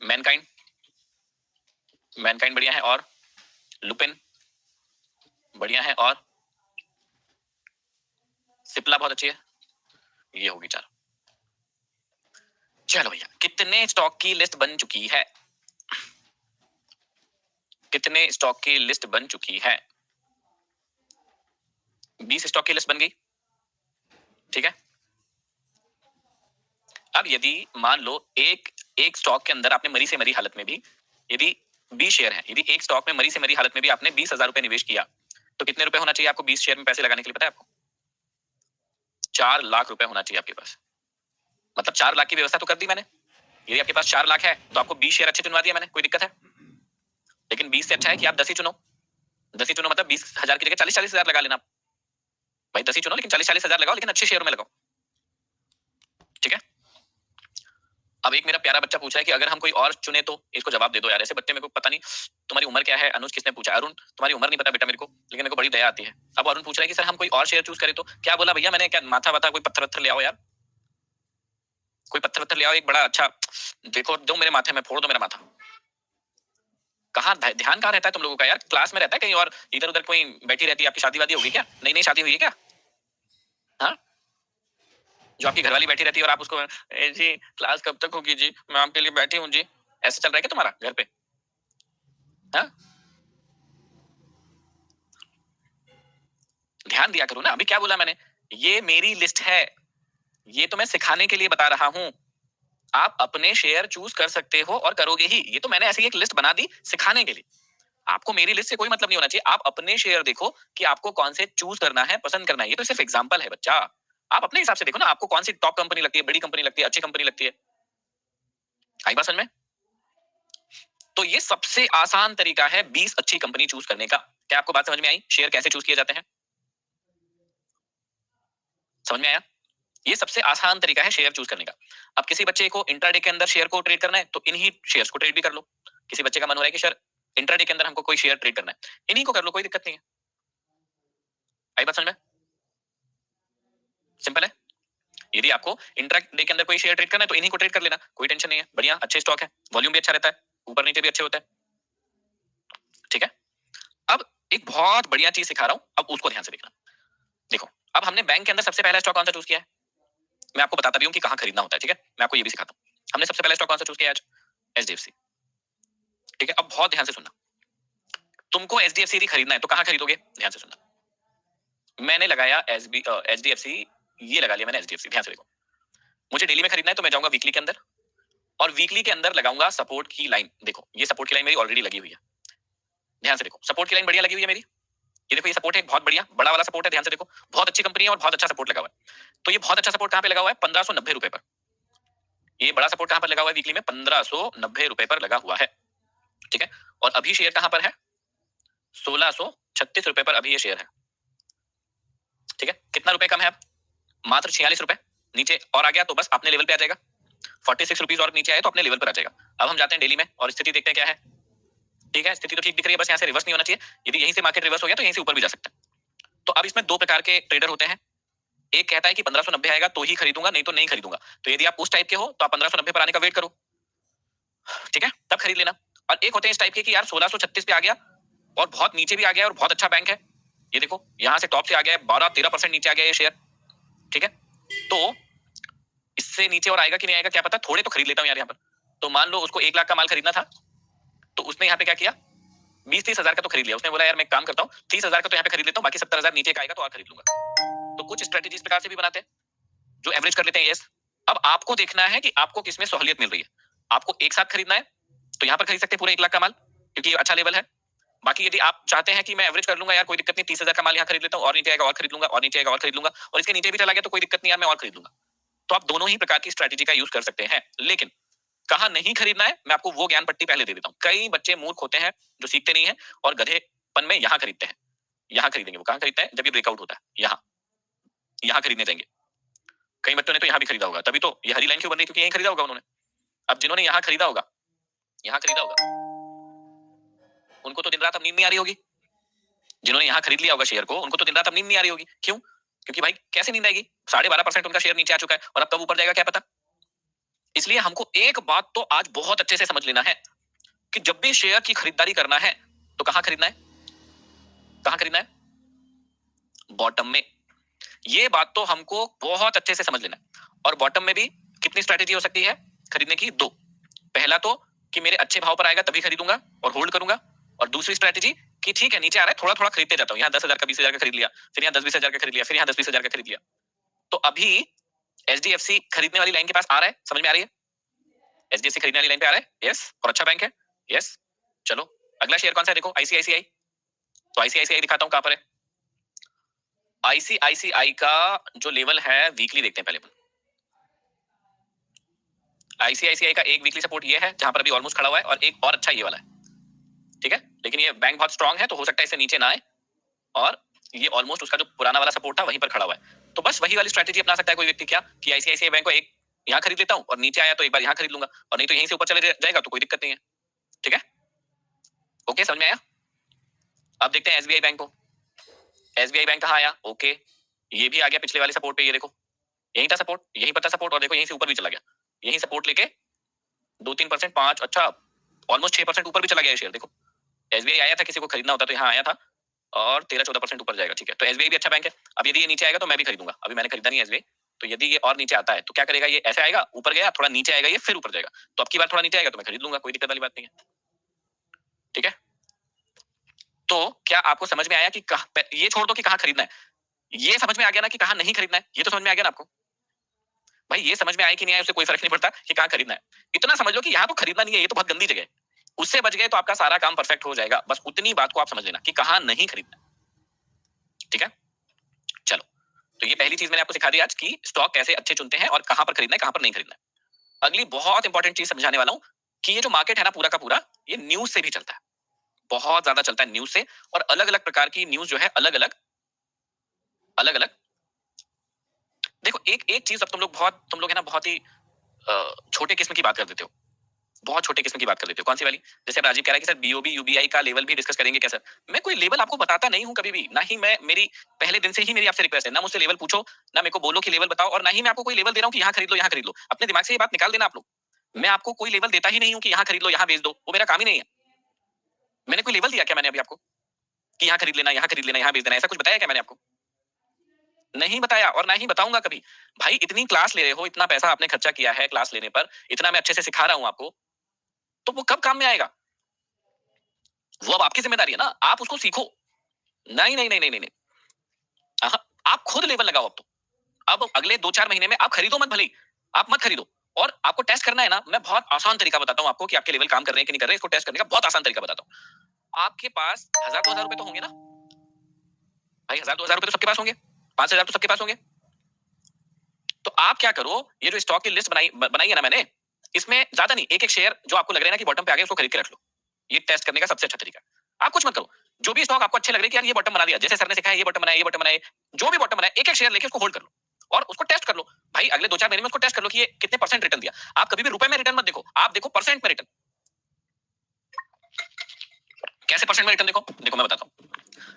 मैनकाइंड, मैनकाइंड बढ़िया है, और लुपिन बढ़िया है, और सिप्ला बहुत अच्छी है, ये होगी चार। चलो भैया, कितने स्टॉक की लिस्ट बन चुकी है, कितने स्टॉक की लिस्ट बन चुकी है, 20 स्टॉक की लिस्ट बन गई, ठीक है। अब यदि मान लो एक एक स्टॉक के अंदर आपने मरी से मरी हालत में भी, यदि 20 शेयर है, यदि एक स्टॉक में मरी से मरी हालत में भी आपने 20,000 रुपए निवेश किया, तो कितने रुपए होना चाहिए आपको 20 शेयर में पैसे लगाने के लिए, पता है आपको, 4 लाख रुपए होना चाहिए आपके पास। मतलब 4 लाख की व्यवस्था तो कर दी मैंने, यदि आपके पास 4 लाख है तो आपको 20 शेयर अच्छे चुनवा दिया मैंने, कोई दिक्कत है। लेकिन 20 से अच्छा है कि आप 10 ही चुनो, 10 ही चुनो, मतलब 20,000 की जगह 40-40 हजार लगा लेना भाई, 10 ही चुनो लेकिन 40-40 हजार लगाओ, लेकिन अच्छे शेयर में लगाओ, ठीक है। अब एक मेरा प्यारा बच्चा पूछा है कि अगर हम कोई और चुने तो, इसको जवाब दे दो यार, ऐसे बच्चे मेरे को पता नहीं तुम्हारी उम्र क्या है, अनुज किसने पूछा, अरुण तुम्हारी उम्र नहीं पता बेटा मेरे को, लेकिन मेरे को बड़ी दया आती है। अब अरुण पूछ रहा है कि सर हम कोई और शेयर चूज करें तो, क्या बोला भैया मैंने, क्या माथा वाथा कोई पत्थर वत्थर ले आओ यार, कोई पत्थर वत्थर ले आओ, एक बड़ा अच्छा, देखो दो मेरे माथे में, फोड़ दो मेरा माथा। कहाँ ध्यान कहाँ रहता है तुम लोगों का यार, क्लास में रहता है कहीं और, इधर उधर कोई बैठी रहती है, आपकी शादी वादी होगी क्या, नई नई शादी हुई है क्या, हाँ, जो आपकी घरवाली बैठी रहती है और आप उसको जी क्लास कब तक होगी जी, मैं आपके लिए बैठी हूँ जी, ऐसा चल रहा है क्या तुम्हारा घर पे, हाँ? ध्यान दिया करो ना, अभी क्या बोला मैंने, ये मेरी लिस्ट है, ये तो मैं सिखाने के लिए बता रहा हूं, आप अपने शेयर चूज कर सकते हो और करोगे ही, ये तो मैंने ऐसी एक लिस्ट बना दी सिखाने के लिए, आपको मेरी लिस्ट से कोई मतलब नहीं होना चाहिए, आप अपने शेयर देखो कि आपको कौन से चूज करना है, पसंद करना है, ये तो सिर्फ एग्जांपल है बच्चा, आप अपने हिसाब से देखो ना, आपको कौन सी टॉप कंपनी लगती है, बड़ी कंपनी लगती है, अच्छी कंपनी लगती है, आई बात समझ में। तो ये सबसे आसान तरीका है 20 अच्छी कंपनी चूज करने का। क्या आपको बात समझ में आई, शेयर कैसे चूज किए जाते हैं, समझ में आया, ये सबसे आसान तरीका है शेयर चूज करने का। अब किसी बच्चे को इंट्राडे के अंदर शेयर को ट्रेड करना है तो इन्हीं शेयर्स को ट्रेड भी कर लो, किसी बच्चे का मन हो रहा है कि सर इंट्राडे के अंदर हमको कोई शेयर ट्रेड करना है, इन्हीं को कर लो, कोई दिक्कत नहीं है, आई बात समझ में, सिंपल है। यदि आपको इंट्राडे के अंदर कोई शेयर ट्रेड करना है तो इन्हीं को ट्रेड कर लेना, कोई टेंशन नहीं है, बढ़िया अच्छे स्टॉक है, वॉल्यूम भी अच्छा रहता है, ऊपर नीचे भी अच्छे होते हैं, ठीक है। अब एक बहुत बढ़िया चीज सिखा रहा हूं, अब उसको ध्यान से देखना, देखो अब हमने बैंक के अंदर सबसे पहला स्टॉक कौन सा चूज किया है, मैं आपको बताता भी हूं कि कहां खरीदना होता है, ठीक है, मैं आपको ये भी सिखाता हूं, हमने सबसे पहला स्टॉक कौन सा चूज किया आज, एचडीएफसी, ठीक है। अब बहुत ध्यान से सुनना, तुमको एचडीएफसी यदि खरीदना है तो कहां खरीदोगे, ध्यान से सुनना, मैंने लगाया एचडीएफसी, ये लगा लिया मैंने एचडीएफसी, ध्यान से देखो, मुझे डेली में खरीदना है तो मैं जाऊंगा वीकली के अंदर, और वीकली के अंदर लगाऊंगा सपोर्ट की लाइन, देखो ये सपोर्ट की लाइन मेरी ऑलरेडी लगी हुई है, ध्यान से देखो सपोर्ट की लाइन बढ़िया लगी हुई है मेरी, ये देखो ये सपोर्ट है, बहुत बढ़िया बड़ा वाला सपोर्ट है, ध्यान से देखो बहुत अच्छी कंपनी है और बहुत अच्छा सपोर्ट लगा हुआ है, तो ये बहुत अच्छा सपोर्ट कहां पे लगा हुआ है, 1590 रुपए पर, ये बड़ा सपोर्ट कहां पर लगा हुआ है वीकली में, 1590 रुपए पर लगा हुआ है, ठीक है। और अभी शेयर कहां पर है, 1636 रुपए पर अभी ये शेयर है, ठीक है, कितना रुपए कम है अब, मात्र 46 रुपए, नीचे और आ गया तो बस अपने लेवल पे आ जाएगा, 46 रुपीज और नीचे आए तो अपने लेवल पर आ जाएगा। अब हम जाते हैं डेली में और स्थिति देखते हैं क्या है, ठीक है, स्थिति तो ठीक दिख रही है, बस यहाँ से रिवर्स नहीं होना चाहिए, यदि यहीं से मार्केट रिवर्स हो गया तो यहीं से ऊपर भी जा सकता है, तो अब इसमें दो प्रकार के ट्रेडर होते हैं। एक कहता है कि 1590 आएगा तो ही खरीदूंगा, नहीं तो नहीं खरीदूंगा। तो यदि आप उस टाइप के हो तो आप 1590 पर आने का वेट करो, ठीक है, तब खरीद लेना। और एक होते हैं इस टाइप के कि यार 1636 पे आ गया और बहुत नीचे भी आ गया और बहुत अच्छा बैंक है, ये देखो यहां से टॉप से आ गया है, 12-13% नीचे आ गया ये शेयर, ठीक है। तो इससे नीचे और आएगा कि नहीं आएगा क्या पता, थोड़े तो खरीद लेता हूं यार यहाँ पर। तो मान लो उसको 1 लाख का माल खरीदना था, तो उसने यहाँ पे क्या किया, 20-30 हजार का तो खरीद लिया। उसने बोला यार मैं एक काम करता हूँ 30 हजार का तो यहाँ पे खरीद लेता हूँ, बाकी 70 हजार नीचे का आएगा तो और खरीद लूंगा। तो कुछ स्ट्रेटेजी इस प्रकार से भी बनाते हैं जो एवरेज कर लेते हैं। यस, अब आपको देखना है कि आपको किसमें सहूलियत मिल रही है। आपको एक साथ खरीदना है तो यहाँ पर खरीद सकते हैं पूरे 1 लाख का माल, क्योंकि ये अच्छा लेवल है। बाकी यदि आप चाहते हैं कि मैं एवरेज कर लूंगा यार कोई दिक्कत नहीं, 30 हजार का माल यहाँ खरीद लेता हूँ, और नीचे आएगा और खरीद लूंगा, और नीचे आएगा और खरीद लूंगा, और इसके नीचे भी चला गया तो कोई दिक्कत नहीं यार मैं और खरीद लूंगा। तो आप दोनों ही प्रकार की स्ट्रेटेजी का यूज कर सकते हैं। लेकिन कहाँ नहीं खरीदना है, मैं आपको वो ज्ञान पट्टी पहले दे देता हूँ। कई बच्चे मूर्ख होते हैं जो सीखते नहीं है और गधेपन में यहाँ खरीदते हैं। यहाँ खरीदेंगे, वो कहाँ खरीदते हैं जब ये ब्रेकआउट होता है, यहाँ खरीदने जाएंगे। कई बच्चों ने तो यहाँ भी खरीदा होगा, तभी तो ये हरी लाइन क्यों बन रही, क्योंकि यहीं खरीदा होगा उन्होंने। अब जिन्होंने यहाँ खरीदा होगा, उनको तो दिन रात अब नींद नहीं आ रही होगी। जिन्होंने यहाँ खरीद लिया होगा शेयर को, उनको तो दिन रात अब नींद नहीं आ रही होगी। क्यों? क्योंकि भाई कैसे नींद आएगी, 12.5% उनका शेयर नीचे आ चुका है और अब कब ऊपर जाएगा क्या पता। इसलिए हमको एक बात तो आज बहुत अच्छे से समझ लेना है कि जब भी शेयर की खरीदारी करना है तो कहां खरीदना है, बॉटम में। ये बात तो हमको बहुत अच्छे से समझ लेना है। और बॉटम में भी कितनी स्ट्रेटेजी हो सकती है खरीदने की, दो। पहला तो कि मेरे अच्छे भाव पर आएगा तभी खरीदूंगा और होल्ड करूंगा, और दूसरी स्ट्रेटेजी कि ठीक है नीचे आ रहा है थोड़ा थोड़ा खरीदते जाता हूँ, यहाँ 10 हजार का 20 हजार का खरीद लिया, फिर यहाँ 10-20 हजार का खरीद लिया, फिर यहाँ 10-20 हजार का खरीद लिया। तो अभी एचडीएफसी खरीदने वाली लाइन के पास आ रहा है, समझ में आ रही है, एचडीएफसी खरीदने वाली लाइन पे आ रहा है, यस, और अच्छा बैंक है, यस। चलो अगला शेयर कौन सा है, देखो आईसीआईसीआई। तो आईसीआईसीआई दिखाता हूँ कहां पर है। आईसीआईसीआई का जो लेवल है वीकली देखते हैं पहले। आईसीआईसीआई का एक वीकली सपोर्ट ये है जहां पर अभी ऑलमोस्ट खड़ा हुआ है, और एक और अच्छा ये वाला है, ठीक है। लेकिन ये बैंक बहुत स्ट्रांग है तो हो सकता है इससे नीचे ना आए, और ये ऑलमोस्ट उसका जो पुराना वाला सपोर्ट था वहीं पर खड़ा हुआ है। तो बस वही वाली स्ट्रेटेजी अपना सकता है कोई व्यक्ति, क्या कि आईसीआईसीआई बैंक को एक यहाँ खरीद लेता हूँ और नीचे आया तो एक बार यहाँ खरीद लूंगा, और नहीं तो यहीं से ऊपर चले जाएगा तो कोई दिक्कत नहीं है, ठीक है। ओके, समझ में आया। अब देखते हैं एसबीआई बैंक को। एसबीआई बैंक कहाँ आया, ओके, ये भी आ गया पिछले वाले सपोर्ट पे, ये देखो यही था सपोर्ट, यही पर था सपोर्ट, और देखो यहीं से ऊपर भी चला गया, यही सपोर्ट लेके 2-3%, 5, अच्छा ऑलमोस्ट 6% ऊपर भी चला गया ये शेयर। देखो एसबीआई आया था, किसी को खरीदना होता तो यहाँ आया था, और 13-14% ऊपर जाएगा, ठीक है। तो एसबीआई भी अच्छा बैंक है। अब यदि ये नीचे आएगा तो मैं भी खरीदूंगा, अभी मैंने खरीदा नहीं एसबीआई। तो यदि ये और नीचे आता है तो क्या करेगा, ये ऐसे आएगा, ऊपर गया, थोड़ा नीचे आएगा, ये फिर ऊपर जाएगा। तो अब की बार थोड़ा नीचे आएगा तो मैं खरीद लूंगा, कोई दिक्कत वाली बात नहीं है, ठीक है। तो क्या आपको समझ में आया कि ये छोड़ दो कि कहाँ खरीदना है, ये समझ में आ गया ना कि कहाँ नहीं खरीदना है, ये तो समझ में आ गया ना आपको। भाई ये समझ में आया कि नहीं आया उससे कोई फर्क नहीं पड़ता कि कहाँ खरीदना है। इतना समझ लो कि यहाँ तो खरीदना नहीं है, ये तो बहुत गंदी जगह है, उससे बच गए तो आपका सारा काम परफेक्ट हो जाएगा। बस उतनी बात को आप समझ लेना कि कहाँ नहीं खरीदना, ठीक है। चलो, तो ये पहली चीज मैंने आपको सिखा दी आज कि स्टॉक कैसे अच्छे चुनते हैं और कहां पर खरीदना है, कहां पर नहीं खरीदना है। अगली बहुत इंपॉर्टेंट चीज समझाने वाला हूं कि ये जो मार्केट है ना पूरा का पूरा, ये न्यूज से भी चलता है, बहुत ज्यादा चलता है न्यूज से। और अलग अलग प्रकार की न्यूज जो है, अलग अलग देखो, एक एक चीज, अब तुम लोग है ना बहुत ही छोटे किस्म की बात कर देते हो, बहुत छोटे किस्म की बात कर लेते हो। कौन सी वाली, जैसे राजीव कह रहा है कि सर बीओबी यूबीआई का लेवल भी डिस्कस करेंगे क्या सर। मैं कोई लेवल आपको बताता नहीं हूं कभी भी, ना ही मैं, मेरी पहले दिन से ही मेरी आपसे रिक्वेस्ट है, ना मुझसे लेवल पूछो, ना मेरे को बोलो कि लेवल बताओ, और ना ही मैं आपको कोई लेवल दे रहा हूं कि यहाँ खरीद लो यहाँ खरीद लो। अपने दिमाग से ये बात निकाल देना आप लोग। मैं आपको कोई लेवल देता ही नहीं हूं कि यहाँ खरीद लो यहाँ बेच दो, वो मेरा काम ही नहीं है। मैंने कोई लेवल दिया क्या मैंने अभी आपको कि यहाँ खरीद लेना यहाँ खरीद लेना यहाँ बेच देना, ऐसा कुछ बताया क्या मैंने आपको? नहीं बताया, और ना ही बताऊंगा कभी। भाई इतनी क्लास ले रहे हो, इतना पैसा आपने खर्चा किया है क्लास लेने पर, इतना मैं अच्छे से सिखा रहा हूं आपको, तो वो कब काम में आएगा? वो अब आपकी जिम्मेदारी है ना, आप उसको सीखो। नहीं नहीं नहीं नहीं नहीं, आप खुद लेवल लगाओ। अब अगले 2-4 महीने में आप खरीदो मत, भले ही आप मत खरीदो। और आपको टेस्ट करना है ना, मैं बहुत आसान तरीका बताता हूं आपको कि आपके लेवल काम कर रहे हैं कि नहीं कर रहे हैं, इसको टेस्ट करने का बहुत आसान तरीका बताता हूं। आपके पास 1000-2000 रुपए तो होंगे ना भाई, 1000-2000 रुपए तो सबके पास होंगे, 5000 तो सबके पास होंगे। तो आप क्या करो, ये जो स्टॉक की लिस्ट बनाई है ना मैंने, इसमें ज्यादा नहीं, एक एक शेयर जो आपको लग रहा है ना कि बॉटम पे आ गया, उसको खरीद के रख लो। ये टेस्ट करने का सबसे अच्छा तरीका है। आप कुछ मत करो, जो भी स्टॉक आपको अच्छे लग रहे हैं कि यार ये बॉटम बना दिया, जैसे सर ने सिखाया, ये बॉटम बनाया, ये बॉटम बनाया, जो भी बॉटम बनाया, एक एक शेयर लेके उसको होल्ड कर लो और उसको टेस्ट कर लो। भाई अगले 2-4 महीने में उसको टेस्ट कर लो कि ये कितने परसेंट रिटर्न दिया। आप कभी भी रुपए में रिटर्न मत देखो, आप देखो परसेंट में रिटर्न। कैसे परसेंट में रिटर्न देखो, देखो मैं बताता हूँ।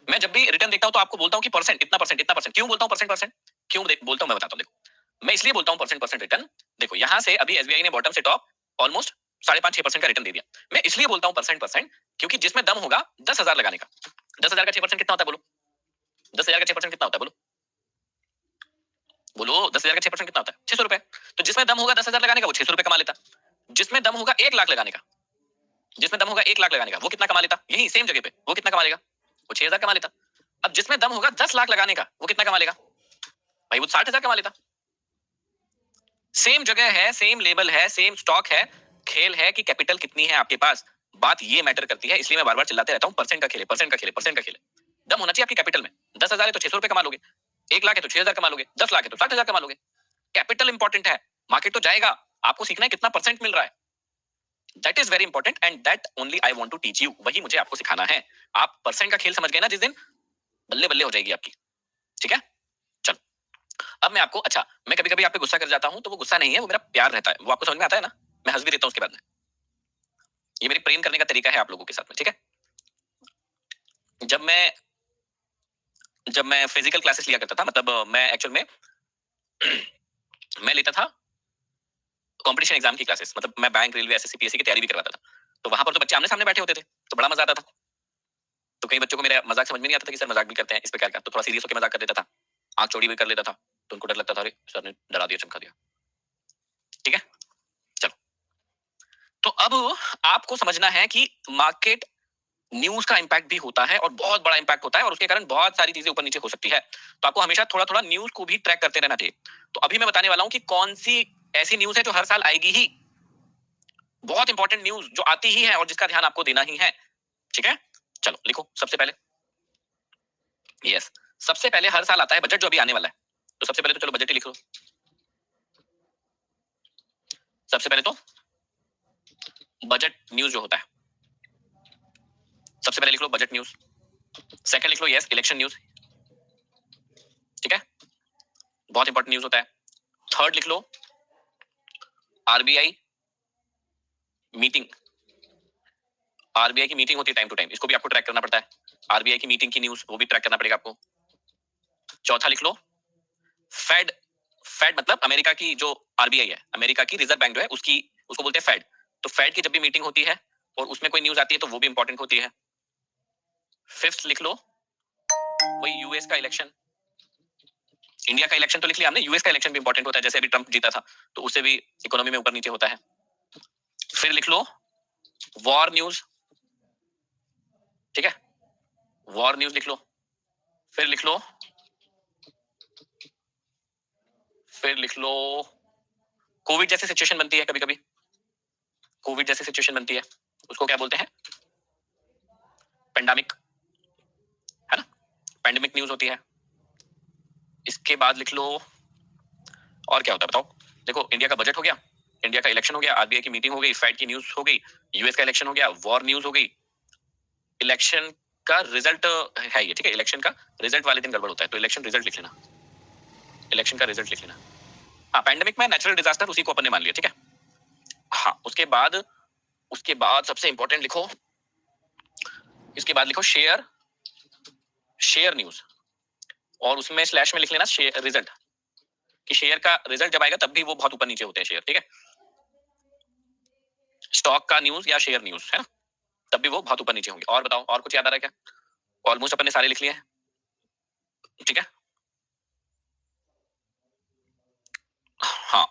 मैं जब भी रिटर्न देखता हूं तो आपको बोलता हूं कि परसेंट इतना परसेंट इतना परसेंट। क्यों बोलता हूं परसेंट परसेंट? क्यों बोलता हूं मैं बताता हूं। देखो मैं इसलिए बोलता हूं परसेंट परसेंट रिटर्न। देखो यहां से अभी एसबीआई ने बॉटम से टॉप ऑलमोस्ट 5.5-6% का रिटर्न दे दिया। मैं इसलिए बोलता हूं परसेंट परसेंट क्योंकि जिसमें दम होगा 10,000 लगाने का। 10,000 का 6% कितना होता है बोलो? 10,000 का 6% कितना होता है बोलो? बोलो 10,000 का 6% कितना होता है? 600 रुपए। तो जिसमें दम होगा 10,000 लगाने का वो 600 रुपए कमा लेता। जिसमें दम होगा 1 लाख लगाने का, जिसमें दम होगा 1 लाख लगाने का वो कितना कमा लेता? यही सेम जगह पे वो कितना कमा लेगा? वो 6,000 कमा लेता। अब जिसमें दम होगा 10 लाख लगाने का वो कितना कमा लेगा? भाई वो 60,000 कमा लेता। सेम जगह है, सेम लेवल है, सेम स्टॉक है। खेल है कि कैपिटल कितनी है आपके पास। बात ये मैटर करती है, इसलिए मैं बार-बार चिल्लाते रहता हूं परसेंट का खेल है, परसेंट का खेल है, परसेंट का खेल है। दम होना चाहिए आपकी कैपिटल में। 10,000 है तो 600 रुपए कमा लोगे। 1 लाख है तो 6,000 कमा लोगे। 10 लाख है तो 60,000 कमा लोगे। कैपिटल इंपॉर्टेंट है। मार्केट तो जाएगा, आपको सीखना है कितना परसेंट मिल रहा है। That is very important and that only I want to teach you. वही मुझे आपको सिखाना है। आप परसेंट का खेल समझ गए ना जिस दिन, बल्ले बल्ले हो जाएगी आपकी। ठीक है, चलो। अब मैं आपको, अच्छा मैं कभी कभी आप पे गुस्सा कर जाता हूं तो वो गुस्सा नहीं है, वो मेरा प्यार रहता है। वो आपको समझ में आता है ना? मैं हंस भी देता हूं उसके बाद में। ये मेरी प्रेम करने का तरीका है आप लोगों के साथ में। ठीक है, जब मैं फिजिकल क्लासेस लिया करता था, मतलब मैं एक्चुअल में मैं लेता था कंपटीशन एग्जाम की क्लासेस। मतलब मैं बैंक, रेलवे, एसएससी, पीएससी की तैयारी भी करवाता था। तो वहां पर तो बच्चे आमने सामने बैठे होते थे, तो बड़ा मजा आता था। तो कई बच्चों को मेरा मजाक समझ में नहीं आता था कि सर मजाक भी करते हैं, इस पे क्या क्या। तो थोड़ा सीरियस होकर मजाक कर देता था, आंख चौड़ी भी कर लेता था। तो उनको डर लगता था, अरे सर ने डरा दिया, चमका दिया। ठीक है, चलो। तो अब आपको समझना है कि मार्केट न्यूज का इंपैक्ट भी होता है और बहुत बड़ा इंपैक्ट होता है, और उसके कारण बहुत सारी चीजें ऊपर नीचे हो सकती है। तो आपको हमेशा थोड़ा थोड़ा न्यूज को भी ट्रैक करते रहना चाहिए। तो अभी मैं बताने वाला हूं कि कौन सी ऐसी न्यूज है जो हर साल आएगी ही, बहुत इंपॉर्टेंट न्यूज जो आती ही है और जिसका ध्यान आपको देना ही है। ठीक है, चलो लिखो सबसे पहले। यस, सबसे पहले हर साल आता है बजट, जो अभी आने वाला है। तो सबसे पहले तो चलो बजट ही लिख लो। सबसे पहले तो बजट न्यूज जो होता है, सबसे पहले लिख लो बजट न्यूज। सेकंड लिख लो यस इलेक्शन न्यूज। ठीक है, बहुत इंपॉर्टेंट न्यूज होता है। थर्ड लिख लो आरबीआई मीटिंग। आरबीआई की मीटिंग होती है टाइम टू टाइम, इसको भी आपको ट्रैक करना पड़ता है। आरबीआई की मीटिंग की न्यूज, वो भी ट्रैक करना पड़ेगा आपको। चौथा लिख लो फेड। फेड मतलब अमेरिका की जो आरबीआई है, अमेरिका की रिजर्व बैंक जो है उसकी, उसको बोलते हैं फेड। तो फेड की जब भी मीटिंग होती है और उसमें कोई न्यूज आती है तो वो भी इंपॉर्टेंट होती है। फिफ्थ लिख लो वही यूएस का इलेक्शन। इंडिया का इलेक्शन तो लिख लिया हमने, यूएस का इलेक्शन भी इंपॉर्टेंट होता है। जैसे अभी ट्रंप जीता था तो उससे भी इकोनॉमी में ऊपर नीचे होता है। फिर लिख लो वॉर न्यूज। ठीक है, वॉर न्यूज लिख लो। फिर लिख लो, फिर लिख लो कोविड जैसी सिचुएशन बनती है कभी कभी। कोविड जैसी सिचुएशन बनती है, उसको क्या बोलते हैं? पेंडेमिक, है ना? पेंडेमिक न्यूज होती है। इसके बाद लिख लो और क्या होता है बताओ। देखो इंडिया का बजट हो गया, इंडिया का इलेक्शन हो गया, आरबीआई की मीटिंग हो गई, फेड की न्यूज हो गई, यूएस का इलेक्शन हो गया, वॉर न्यूज हो गई। इलेक्शन का रिजल्ट है ये, ठीक है। इलेक्शन का रिजल्ट वाले दिन गड़बड़ होता है, तो इलेक्शन रिजल्ट लिख लेना, इलेक्शन का रिजल्ट लिख लेना। हाँ, पैंडेमिक में नेचुरल डिजास्टर उसी को अपन ने मान लिया, ठीक है। हाँ, उसके बाद सबसे इंपॉर्टेंट लिखो, इसके बाद लिखो शेयर, शेयर न्यूज, और उसमें स्लैश में लिख लेना शेयर रिजल्ट, कि शेयर का रिजल्ट जब आएगा तब भी वो बहुत ऊपर नीचे होते हैं शेयर, ठीक है। स्टॉक का न्यूज या शेयर न्यूज, है ना, तब भी वो बहुत ऊपर नीचे होंगे। और बताओ, और कुछ याद आ रहा है क्या? ऑलमोस्ट अपन ने सारे लिख लिए हैं, ठीक है। हाँ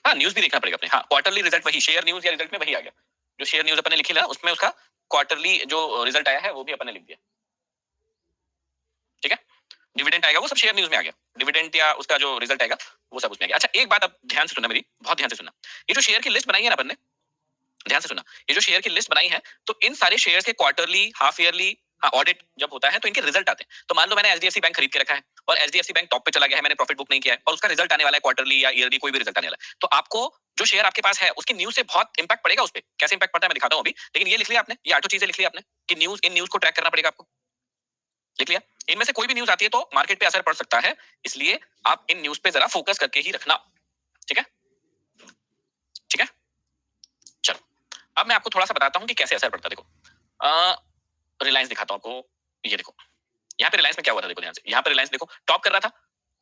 हाँ, न्यूज भी देखना पड़ेगा अपने। हाँ, क्वार्टरली रिजल्ट वही शेयर न्यूज या रिजल्ट में वही आ गया। जो शेयर न्यूज अपन ने लिखी ना, उसमें उसका क्वार्टरली जो रिजल्ट आया है वो भी अपन ने लिख दिया, ठीक है। डिविडेंड आएगा वो सब शेयर न्यूज में आ गया, डिविडेंड या उसका जो रिजल्ट आएगा वो सब उसमें आ गया। अच्छा एक बात अब ध्यान से सुनना, मेरी बहुत ध्यान से सुनना। ये जो शेयर की लिस्ट बनाई है ना अपन ने, ध्यान से सुनना, ये जो शेयर की लिस्ट बनाई है, तो इन सारे शेयर्स के क्वार्टरली, हाफ ईयरली, हाँ ऑडिट जब होता है तो इनके रिजल्ट आते हैं। तो मान लो मैंने एचडीएफसी बैंक खरीद के रखा है और एचडीएफसी बैंक टॉप पे चला गया है, मैंने प्रॉफिट बुक नहीं किया है और उसका रिजल्ट आने वाला है क्वार्टरली या ईयरली, कोई भी रिजल्ट आने वाला है, तो आपको जो शेयर आपके पास है उसकी न्यूज से बहुत इंपैक्ट पड़ेगा उस पर। कैसे इंपैक्ट पड़ता है मैं दिखाता हूँ अभी, लेकिन ये लिख लिया आपने, ये 8 चीजें लिख लिया आपने कि न्यूज, इन न्यूज को ट्रैक करना पड़ेगा आपको, लिख लिया। इनमें से कोई भी न्यूज आती है तो मार्केट पे असर पड़ सकता है, इसलिए आप इन न्यूज पे जरा फोकस करके ही रखना, ठीक है, ठीक है। चलो अब मैं आपको थोड़ा सा बताता हूं कि कैसे असर पड़ता है। देखो रिलायंस दिखाता हूं आपको, ये देखो यहाँ पे रिलायंस में क्या हुआ था, देखो ध्यान से, यहाँ पे रिलायंस देखो टॉप कर रहा था,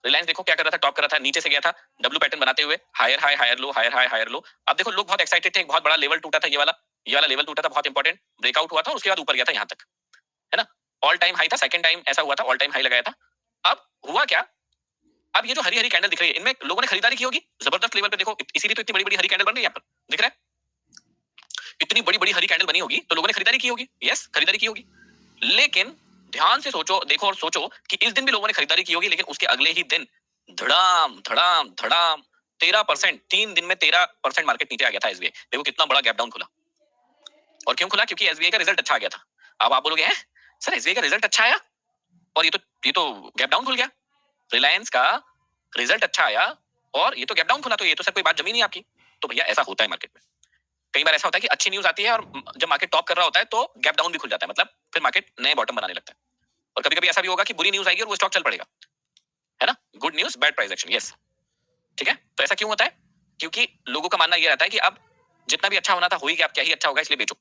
रिलायंस देखो क्या कर रहा था, टॉप कर रहा था, नीचे से गया था डब्ल्यू पैटर्न बनाते हुए, higher high higher low, higher high higher low. अब देखो लोग बहुत एक्साइटेड थे, एक बहुत बड़ा लेवल टूटा था, ये वाला लेवल टूटा था, बहुत इंपॉर्टेंट ब्रेकआउट हुआ था, उसके बाद ऊपर गया था यहाँ तक, है ना, ऑल टाइम हाई था, सेकंड टाइम ऐसा हुआ था, ऑल टाइम हाई लगाया था। अब हुआ क्या, अब ये जो हरी हरी कैंडल दिख रही है, इनमें लोगों ने खरीदारी की होगी जबरदस्त लेवल पे, देखो इसीलिए तो इतनी बड़ी बड़ी हरी कैंडल बन रही है, यहाँ पर दिख रहा है, इतनी बड़ी बड़ी हरी कैंडल बनी होगी तो लोगों ने खरीदारी की होगी, यस खरीदारी की होगी। लेकिन ध्यान से सोचो, देखो और सोचो कि इस दिन भी लोगों ने खरीदारी की होगी, लेकिन उसके अगले ही दिन धड़ाम धड़ाम धड़ाम 13%, 3 दिन में 13% मार्केट नीचे आ गया था एसबीआई। देखो कितना बड़ा गैप डाउन खुला, और क्यों खुला, क्योंकि एसबीआई का रिजल्ट अच्छा आ गया था। अब आप बोलोगे हैं सर एसबीआई का रिजल्ट अच्छा आया और ये तो गैप डाउन खुल गया, रिलायंस का रिजल्ट अच्छा आया और ये तो गैप डाउन खुला, तो ये तो सर कोई बात जमी नहीं आपकी। तो भैया ऐसा होता है मार्केट में, कई बार ऐसा होता है कि अच्छी न्यूज आती है और जब मार्केट टॉप कर रहा होता है तो गैप डाउन भी खुल जाता है, मतलब फिर मार्केट नए बॉटम बनाने लगता है। और कभी कभी ऐसा भी होगा कि बुरी न्यूज आएगी और वो स्टॉक चल पड़ेगा, है ना, good news bad price action, yes ठीक है। तो ऐसा क्यों होता है, क्योंकि लोगों का मानना यह रहता है कि अब जितना भी अच्छा होना था हो ही गया, अब क्या ही अच्छा होगा इसलिए बेचो।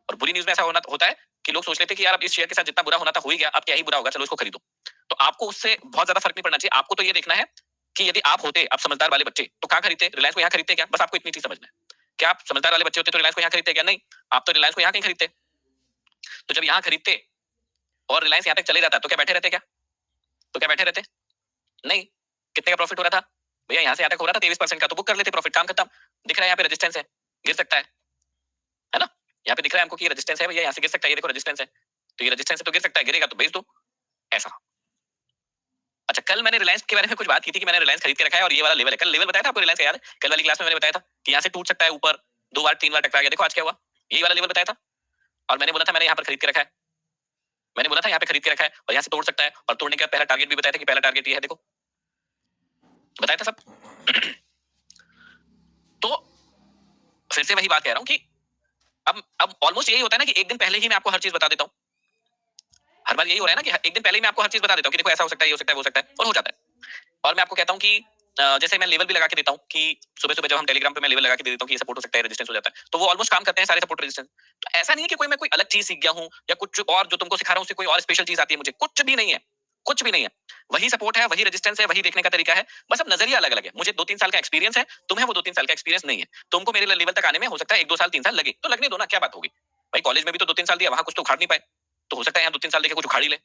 और बुरी न्यूज में ऐसा होता है कि लोग सोच लेते हैं कि यार अब इस शेयर के साथ जितना बुरा होना था हो ही गया, अब क्या ही बुरा होगा, चलो इसको खरीदो। तो आपको उससे बहुत ज्यादा फर्क नहीं पड़ना चाहिए, आपको तो ये देखना है कि यदि आप होते, आप समझदार वाले बच्चे, तो कहां खरीदते, रिलायंस को यहाँ खरीदते क्या, बस आपको इतनी चीज समझना है। क्या आप समझदार वाले बच्चे होते तो रिलायंस को यहाँ खरीदते क्या, नहीं, आप तो रिलायंस को यहाँ कहीं खरीदते। तो जब यहाँ खरीदते और रिलायंस यहाँ तक चले जाता तो क्या बैठे रहते, क्या तो क्या बैठे रहते, नहीं। कितने का प्रॉफिट हो रहा था भैया, यहाँ से यहाँ तक हो रहा था 23% का, तो बुक कर लेते प्रॉफिट, काम खत्म। दिख रहा है यहाँ पे रेजिस्टेंस है, गिर सकता है ना, यहाँ पे दिख रहा है हमको कि ये रेजिस्टेंस है भैया, यहाँ से गिर सकता है, ये देखो रेजिस्टेंस है, तो ये रेजिस्टेंस है तो गिर सकता है, गिरेगा तो बेच दो, ऐसा। अच्छा कल मैंने रिलायंस के बारे में कुछ बात की थी कि मैंने रिलायंस खरीद के रखा है और ये वाला लेवल है, कल लेवल बताया था आपको रिलायंस का, याद है कल वाली क्लास में मैंने बताया था कि यहाँ से टूट सकता है ऊपर, 2 बार 3 बार टकरा गया, देखो आज क्या हुआ, यही वाला लेवल बताया था। और मैंने बोला था मैंने यहाँ पर खरीद के रखा है, मैंने बोला था यहाँ पे खरीद के रखा है और यहाँ से तोड़ सकता है, और तोड़ने का पहला टारगेट भी बताया था कि पहला टारगेट ये है, देखो बताया था सब। तो फिर से वही बात कह रहा हूँ कि अब ऑलमोस्ट यही होता है ना कि एक दिन पहले ही मैं आपको हर चीज बता देता हूँ, हर बार यही हो रहा है ना कि एक दिन पहले ही मैं आपको हर चीज बता देता हूँ कि देखो ऐसा हो सकता है, ये हो सकता है, वो हो सकता है, और हो जाता है। और मैं आपको कहता हूँ कि जैसे मैं लेवल भी लगा के देता हूँ कि सुबह सुबह जब हम टेलीग्राम पे मैं लेवल लगा के दे देता हूँ कि ये सपोर्ट हो सकता है, रेजिस्टेंस हो जाता है, तो वो ऑलमोस्ट काम करते हैं सारे सपोर्ट रेजिस्टेंस। तो ऐसा नहीं है कि कोई मैं कोई अलग चीज सीख गया हूँ या कुछ और जो तुमको सिखा रहा हूँ उससे कोई और स्पेशल चीज आती है मुझे, कुछ भी नहीं है, कुछ भी नहीं है। वही सपोर्ट है, वही रेजिस्टेंस है, वही देखने का तरीका है, बस अब नजरिया अलग अलग है। मुझे 2-3 साल का एक्सपीरियंस है, तुम्हें वो 2-3 साल का एक्सपीरियंस नहीं है। तुमको मेरे लेवल तक आने में हो सकता है 1-2 साल 3 साल लगे, तो लगने दो ना, क्या बात होगी भाई, कॉलेज में भी तो 2-3 साल दिया, वहां कुछ तो उखाड़ नहीं पाए, तो हो सकता है यहाँ 2-3 साल देके कुछ उखाड़ ही ले,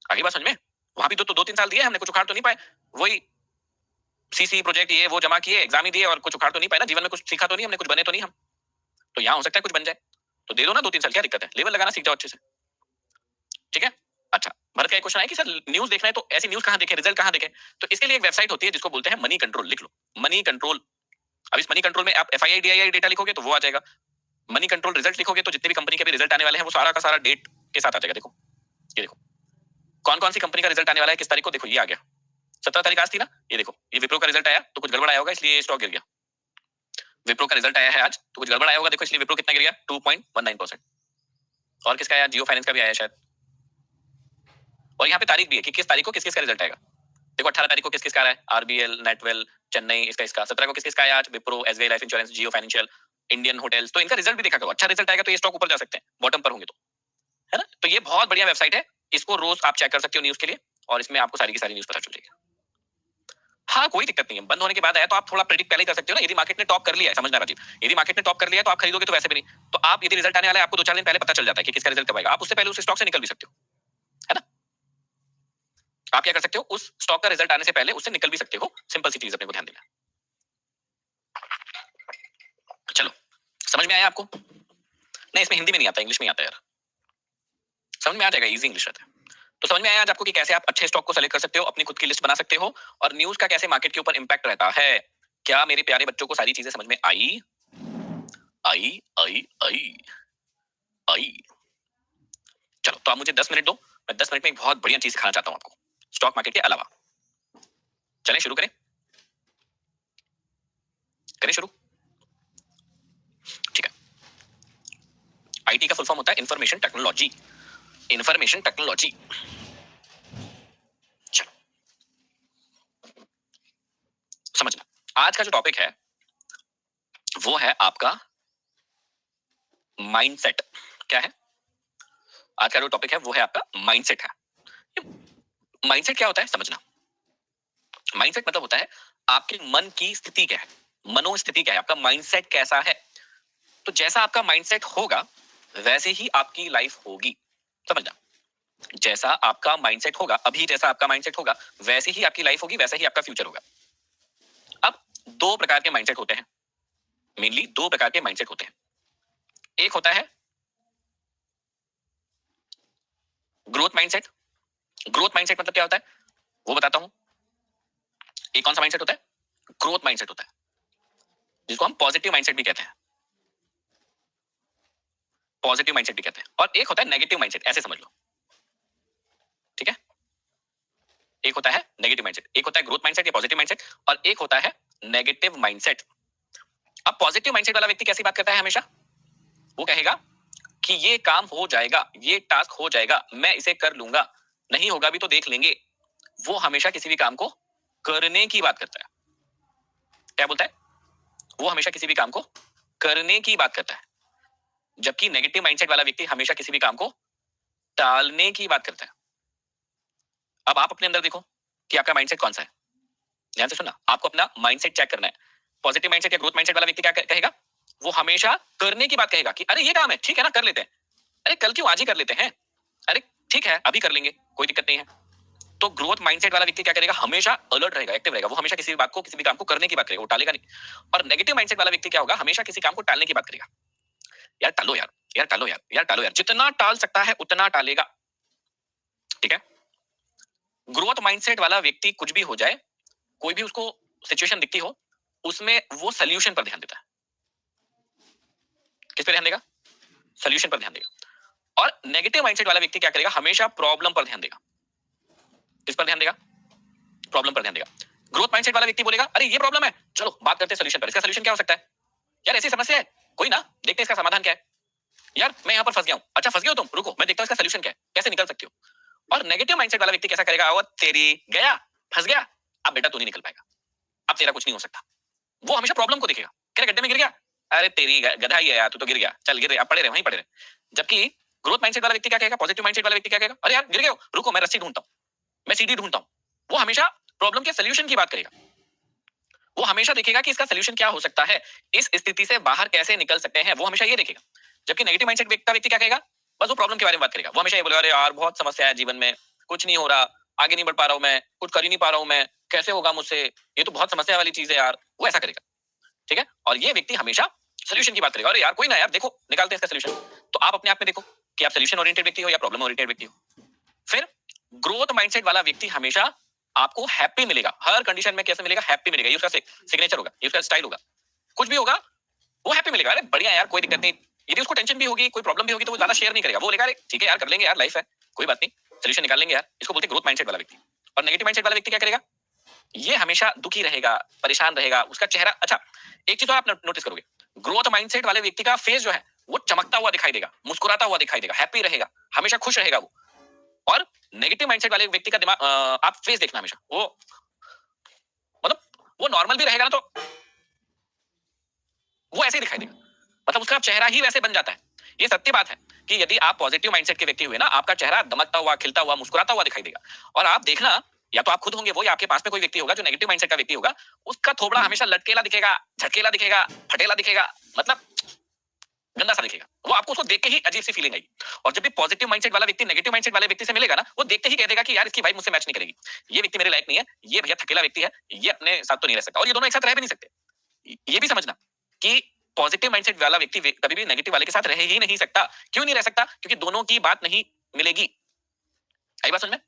आगे बात समझ में, वहां भी तो 2-3 साल दिए हमने, कुछ उखाड़ तो नहीं पाए, वही सीसी प्रोजेक्ट ये वो जमा किए, एग्जाम ही दिए और कुछ उखाड़ तो नहीं पाए ना, जीवन में कुछ सीखा तो नहीं हमने, कुछ बने तो नहीं हम। तो यहाँ हो सकता है कुछ बन जाए, तो दे दो ना 2-3 साल, क्या दिक्कत है, लेवल लगाना सीख जाओ अच्छे से, ठीक है। अच्छा भरत का एक क्वेश्चन है कि सर न्यूज देखना है तो ऐसी न्यूज कहां देखें, रिजल्ट कहां देखें, तो इसके लिए एक वेबसाइट होती है जिसको बोलते हैं मनी कंट्रोल, लिख लो मनी कंट्रोल। अब इस मनी कंट्रोल में आप FII डेटा लिखोगे तो वो आ जाएगा, मनी कंट्रोल रिजल्ट लिखोगे तो जितने भी कंपनी के भी रिजल्ट आने वाले हैं वो सारा का सारा डेट के साथ आ जाएगा। देखो ये देखो कौन कौन सी कंपनी का रिजल्ट आने वाला है किस तारीख को, देखो ये आ गया 17 तारीख आज थी ना, ये देखो ये विप्रो का रिजल्ट आया तो कुछ गड़बड़ आया होगा इसलिए स्टॉक गिर गया, विप्रो का रिजल्ट आया है आज तो कुछ गड़बड़ आया होगा, देखो इसलिए विप्रो कितना गिर गया 2.19%। और किसका आया, जियो फाइनेंस का भी आया शायद, और यहाँ पे तारीख भी है कि किस तारीख को किस किस का रिजल्ट आएगा। देखो 18 तारीख को किस किस का आ रहा है, आरबीएल, नेटवेल, चेन्नई, इसका 17 को किस किस का आया आज, विप्रो, एसबीआई लाइफ इंश्योरेंस, जियो फाइनेंशियल, इंडियन होटल्स, तो इनका रिजल्ट भी देखा करो, अच्छा रिजल्ट आएगा तो ये स्टॉक ऊपर जा सकते हैं, बॉटम पर होंगे तो, है ना। तो ये बहुत बढ़िया वेबसाइट है, इसको रोज आप चेक कर सकते हो न्यूज के लिए, और इसमें आपको सारी की सारी न्यूज पता चल जाएगी। हाँ कोई दिक्कत नहीं है, बंद होने के बाद आया तो आप थोड़ा प्रेडिक्ट पहले ही कर सकते हो ना, यदि मार्केट ने टॉप कर लिया है, समझना राजीव, यदि मार्केट ने टॉप कर लिया है तो आप खरीदोगे तो वैसे भी नहीं, तो आप यदि रिजल्ट आने वाला है आपको 2-4 दिन पहले पता चल जाता है कि किसका रिजल्ट कब आएगा, आप उससे पहले उस स्टॉक से निकल भी सकते हो, है ना। आप क्या कर सकते हो, उस स्टॉक का रिजल्ट आने से पहले उससे निकल भी सकते हो, सिंपल सी चीज अपने को ध्यान देना। चलो समझ में आया आपको, नहीं इसमें हिंदी में नहीं आता, इंग्लिश में आता है यार, समझ में आ जाएगा, इजी इंग्लिश रहता है। तो समझ में आया आज आपको कि कैसे आप अच्छे स्टॉक को सेलेक्ट कर सकते हो, अपनी खुद की लिस्ट बना सकते हो, और न्यूज का कैसे मार्केट के ऊपर इंपैक्ट रहता है। क्या मेरे प्यारे बच्चों को सारी चीजें समझ में आई, आई आई आई आई। चलो तो आप मुझे 10 मिनट दो, मैं 10 मिनट में एक बहुत बढ़िया चीज सिखाना चाहता हूं आपको स्टॉक मार्केट के अलावा। चलें शुरू करें, करें शुरू, ठीक है। IT का फुल फॉर्म होता है इंफॉर्मेशन टेक्नोलॉजी, इंफॉर्मेशन टेक्नोलॉजी। चलो समझना, आज का जो टॉपिक है वो है आपका माइंडसेट। क्या है, आज का जो टॉपिक है वो है आपका माइंडसेट है। माइंडसेट क्या होता है समझना। माइंडसेट मतलब होता है आपके मन की स्थिति क्या है, मनोस्थिति क्या है, आपका माइंडसेट कैसा है। तो जैसा आपका माइंडसेट होगा वैसे ही आपकी लाइफ होगी, समझना। जैसा आपका माइंडसेट होगा, अभी जैसा आपका माइंडसेट होगा वैसे ही आपकी लाइफ होगी, वैसा ही आपका फ्यूचर होगा। अब दो प्रकार के माइंडसेट होते हैं, मेनली दो प्रकार के माइंडसेट होते हैं। एक होता है ग्रोथ माइंडसेट। ग्रोथ माइंडसेट मतलब क्या होता है वो बताता हूं। एक कौन सा माइंडसेट होता है, ग्रोथ माइंडसेट होता है, जिसको हम पॉजिटिव माइंडसेट भी कहते हैं। पॉजिटिव माइंडसेट भी कहते हैं। और एक होता है नेगेटिव माइंडसेट, ऐसे समझ लो, ठीक है। एक होता है नेगेटिव माइंडसेट, एक होता है ग्रोथ माइंडसेट या पॉजिटिव माइंडसेट, और एक होता है नेगेटिव माइंडसेट। अब पॉजिटिव माइंडसेट वाला व्यक्ति कैसी बात करता है हमेशा, वो कहेगा कि ये काम हो जाएगा, ये टास्क हो जाएगा, मैं इसे कर लूंगा, नहीं होगा भी तो देख लेंगे। वो हमेशा किसी भी काम को करने की बात करता है। क्या बोलता है, वो हमेशा किसी भी काम को करने की बात करता है। जबकि नेगेटिव माइंडसेट वाला व्यक्ति हमेशा किसी भी काम को टालने की बात करता है। अब आप अपने अंदर देखो कि आपका माइंडसेट कौन सा है। ध्यान से सुनना, आपको अपना माइंडसेट चेक करना है। पॉजिटिव माइंडसेट या ग्रोथ माइंडसेट वाला व्यक्ति क्या कहेगा, वो हमेशा करने की बात कहेगा कि अरे ये काम है, ठीक है ना, कर लेते हैं, अरे कल क्यों, आज ही कर लेते हैं, अरे ठीक है अभी कर लेंगे, कोई दिक्कत नहीं है। तो ग्रोथ माइंडसेट वाला व्यक्ति क्या करेगा, हमेशा अलर्ट रहेगा, एक्टिव रहेगा, वो हमेशा किसी भी बात को, किसी भी काम को करने की बात करेगा, वो टालेगा नहीं। और नेगेटिव माइंडसेट वाला व्यक्ति क्या होगा, हमेशा किसी काम को टालने की बात करेगा। यार टालो यार, यार टालो यार, यार टालो यार, जितना टाल सकता है उतना टालेगा, ठीक है। ग्रोथ माइंडसेट वाला व्यक्ति कुछ भी हो जाए, कोई भी उसको सिचुएशन दिखती हो, उसमें वो सोल्यूशन पर ध्यान देता है। किस पे ध्यान देगा, सोल्यूशन पर ध्यान देगा। और नेगेटिव माइंडसेट वाला व्यक्ति क्या करेगा, हमेशा प्रॉब्लम पर ध्यान देगा। किस पर ध्यान देगा, प्रॉब्लम पर ध्यान देगा। ग्रोथ माइंडसेट वाला व्यक्ति बोलेगा अरे ये प्रॉब्लम है, चलो बात करते हैं सोल्यूशन पर, इसका सोल्यूशन क्या हो सकता है, यार ऐसी समस्या है, कोई ना, देखते हैं इसका समाधान क्या है, यार मैं यहां पर फंस गया हूं, अच्छा फंस गए हो तुम, रुको मैं देखता हूं इसका सोल्यूशन क्या है, कैसे निकल सकते हो। और नेगेटिव माइंडसेट वाला व्यक्ति कैसा करेगा, वो तेरी गया, फंस गया, अब बेटा तू नहीं निकल पाएगा, अब तेरा कुछ नहीं हो सकता। वो हमेशा प्रॉब्लम को देखेगा, कह गड्ढे में गिर गया, अरे तेरी गधा ही है यार, तू तो गिर गया, चल गिर, अब पड़े रहे, वहीं पड़े रहे। जबकि ग्रोथ माइंडसेट वाला व्यक्ति क्या कहेगा, पॉजिटिव माइंडसेट वाला व्यक्ति क्या कहेगा, अरे यार गिर गए हो, रुको मैं रस्सी ढूंढता हूं, मैं सीढ़ी ढूंढता हूं। वो हमेशा प्रॉब्लम के सोल्यूशन की बात करेगा, वो हमेशा देखेगा कि इसका सोल्यूशन क्या हो सकता है, इस स्थिति से बाहर कैसे निकल सकते हैं, वो हमेशा ये देखेगा। जबकि नेगेटिव माइंडसेट का व्यक्ति क्या कहेगा, बस वो प्रॉब्लम के बारे में बात करेगा, वो हमेशा ये बोलेगा अरे यार बहुत समस्या है जीवन में, कुछ नहीं हो रहा, आगे नहीं बढ़ पा रहा हूं मैं, कुछ कर ही नहीं पा रहा हूं मैं, कैसे होगा मुझसे, ये तो बहुत समस्या वाली चीज है यार, वो ऐसा करेगा, ठीक है। और ये व्यक्ति हमेशा सोल्यूशन की बात करेगा, अरे यार कोई ना यार, देखो निकालते हैं इसका सोल्यूशन। तो आप अपने आप में देखो कि आप सोल्यूशन ओरिएंटेड व्यक्ति हो या प्रॉब्लम ओरिएंटेड व्यक्ति हो। फिर ग्रोथ माइंडसेट वाला व्यक्ति हमेशा आपको हैप्पी मिलेगा, हर कंडीशन में कैसे मिलेगा, हैप्पी मिलेगा, ये उसका सिग्नेचर होगा, ये उसका स्टाइल होगा, कुछ भी होगा वो हैप्पी मिलेगा, अरे बढ़िया यार कोई दिक्कत नहीं। यदि उसको टेंशन भी होगी, कोई प्रॉब्लम भी होगी, तो वो ज्यादा शेयर नहीं करेगा, वो बोलेगा अरे ठीक है यार कर लेंगे यार, लाइफ है, कोई बात नहीं, सोल्यूशन निकाल लेंगे यार। इसको बोलते हैं ग्रोथ माइंडसेट वाला व्यक्ति। और नेगेटिव माइंडसेट वाला व्यक्ति क्या करेगा, ये हमेशा दुखी रहेगा, परेशान रहेगा, उसका चेहरा, अच्छा एक चीज तो आप नोटिस करोगे, ग्रोथ माइंडसेट वाले व्यक्ति का फेस जो है वो चमकता हुआ दिखाई देगा, मुस्कुराता हुआ दिखाई देगा, हैप्पी रहेगा, हमेशा खुश रहेगा वो। और नेगेटिव माइंडसेट वाले व्यक्ति का दिमाग, आप फेस देखना हमेशा, वो मतलब वो नॉर्मल भी रहेगा ना तो वो ऐसे ही दिखाई देगा, मतलब उसका चेहरा ही वैसे बन जाता है। ये सत्य बात है कि यदि आप पॉजिटिव माइंडसेट के व्यक्ति हुए ना, आपका चेहरा दमकता हुआ, खिलता हुआ, मुस्कुराता हुआ दिखाई देगा। और आप देखना, या तो आप खुद होंगे वो, या आपके पास में कोई व्यक्ति होगा जो नेगेटिव माइंडसेट का व्यक्ति होगा, उसका थोबड़ा हमेशा लटकेला दिखेगा, झटकेला दिखेगा, फटेला दिखेगा, मतलब गंदा सा दिखेगा। वो आपको उसको देख के ही अजीब सी फीलिंग आएगी। और जब भी पॉजिटिव माइंडसेट वाला व्यक्ति नेगेटिव माइंडसेट वाले व्यक्ति से मिलेगा ना, वो देखते ही कह देगा कि यार इसकी वाइब मुझसे मैच नहीं करेगी, ये व्यक्ति मेरे लायक नहीं है, ये भैया थकेला व्यक्ति है, ये अपने साथ तो नहीं रह सकता, और ये दोनों एक साथ रह भी नहीं सकते। ये भी समझना कि पॉजिटिव माइंडसेट वाला व्यक्ति कभी भी नेगेटिव वाले के साथ रह ही नहीं सकता। क्यों नहीं रह सकता, क्योंकि दोनों की बात नहीं मिलेगी। आई बात समझ में,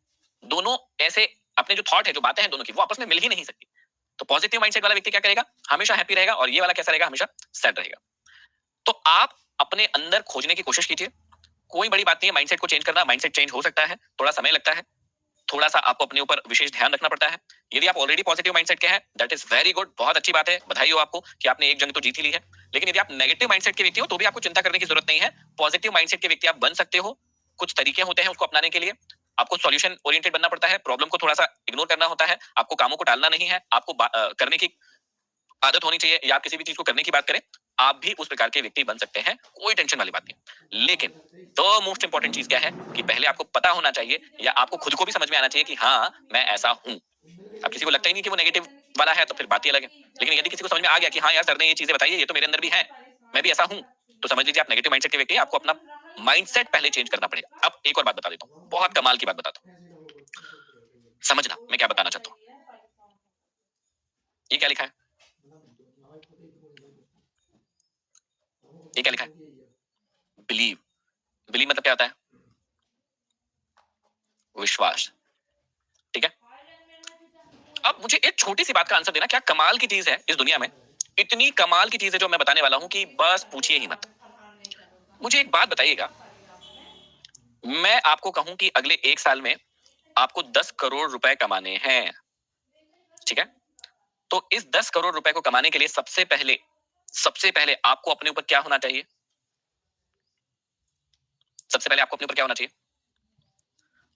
दोनों ऐसे अपने जो थॉट है, जो बातें हैं दोनों की, वो आपस में मिल ही नहीं सकती। तो पॉजिटिव माइंडसेट वाला व्यक्ति क्या करेगा, हमेशा हैप्पी रहेगा, और ये वाला कैसा रहेगा, हमेशा सैड रहेगा। तो आप अपने अंदर खोजने की कोशिश कीजिए, कोई बड़ी बात नहीं है माइंडसेट को चेंज करना, माइंडसेट चेंज हो सकता है, थोड़ा समय लगता है, थोड़ा सा आपको अपने ऊपर विशेष ध्यान रखना पड़ता है। यदि आप ऑलरेडी पॉजिटिव माइंडसेट के हैं, दैट इज वेरी गुड, बहुत अच्छी बात है, बधाई हो आपको कि आपने एक जंग तो जीत ही ली है। लेकिन यदि आप नेगेटिव माइंडसेट के व्यक्ति हो, तो भी आपको चिंता करने की जरूरत नहीं है, पॉजिटिव माइंडसेट के व्यक्ति आप बन सकते हो। कुछ तरीके होते हैं उसको अपनाने के लिए, आपको सॉल्यूशन ओरिएंटेड बनना पड़ता है, प्रॉब्लम को थोड़ा सा इग्नोर करना होता है, आपको कामों को टालना नहीं है, आपको करने की आदत होनी चाहिए, या आप किसी भी चीज को करने की बात करें आप भी उस प्रकार के व्यक्ति बन सकते हैं, कोई टेंशन वाली बात नहीं। लेकिन द मोस्ट इंपॉर्टेंट चीज क्या है कि पहले आपको पता होना चाहिए या आपको खुद को भी समझ में आना चाहिए कि हाँ मैं ऐसा हूं। अब किसी को लगता ही नहीं कि वो नेगेटिव वाला है तो फिर बात ही अलग है, लेकिन यदि किसी को समझ में आ गया कि हाँ यार सर ने ये चीजें बताई है, ये तो मेरे अंदर भी है, मैं भी ऐसा हूं, तो समझ लीजिए आप नेगेटिव माइंडसेट के व्यक्ति हैं, आपको अपना माइंडसेट पहले चेंज करना पड़ेगा। अब एक और बात बता देता हूँ, बहुत कमाल की बात बताता हूँ, समझना मैं क्या बताना चाहता हूँ। ये क्या लिखा है, ये क्या लिखा है, बिलीव। बिलीव मतलब क्या होता है, विश्वास, ठीक है। अब मुझे एक छोटी सी बात का आंसर देना, क्या कमाल की चीज है इस दुनिया में, इतनी कमाल की चीज है जो मैं बताने वाला हूं कि बस पूछिए ही मत। मुझे एक बात बताइएगा, मैं आपको कहूं कि अगले 1 साल में आपको 10 करोड़ रुपए कमाने हैं, ठीक है। तो इस 10 करोड़ रुपए को कमाने के लिए सबसे पहले आपको अपने ऊपर क्या होना चाहिए, सबसे पहले आपको अपने ऊपर क्या होना चाहिए।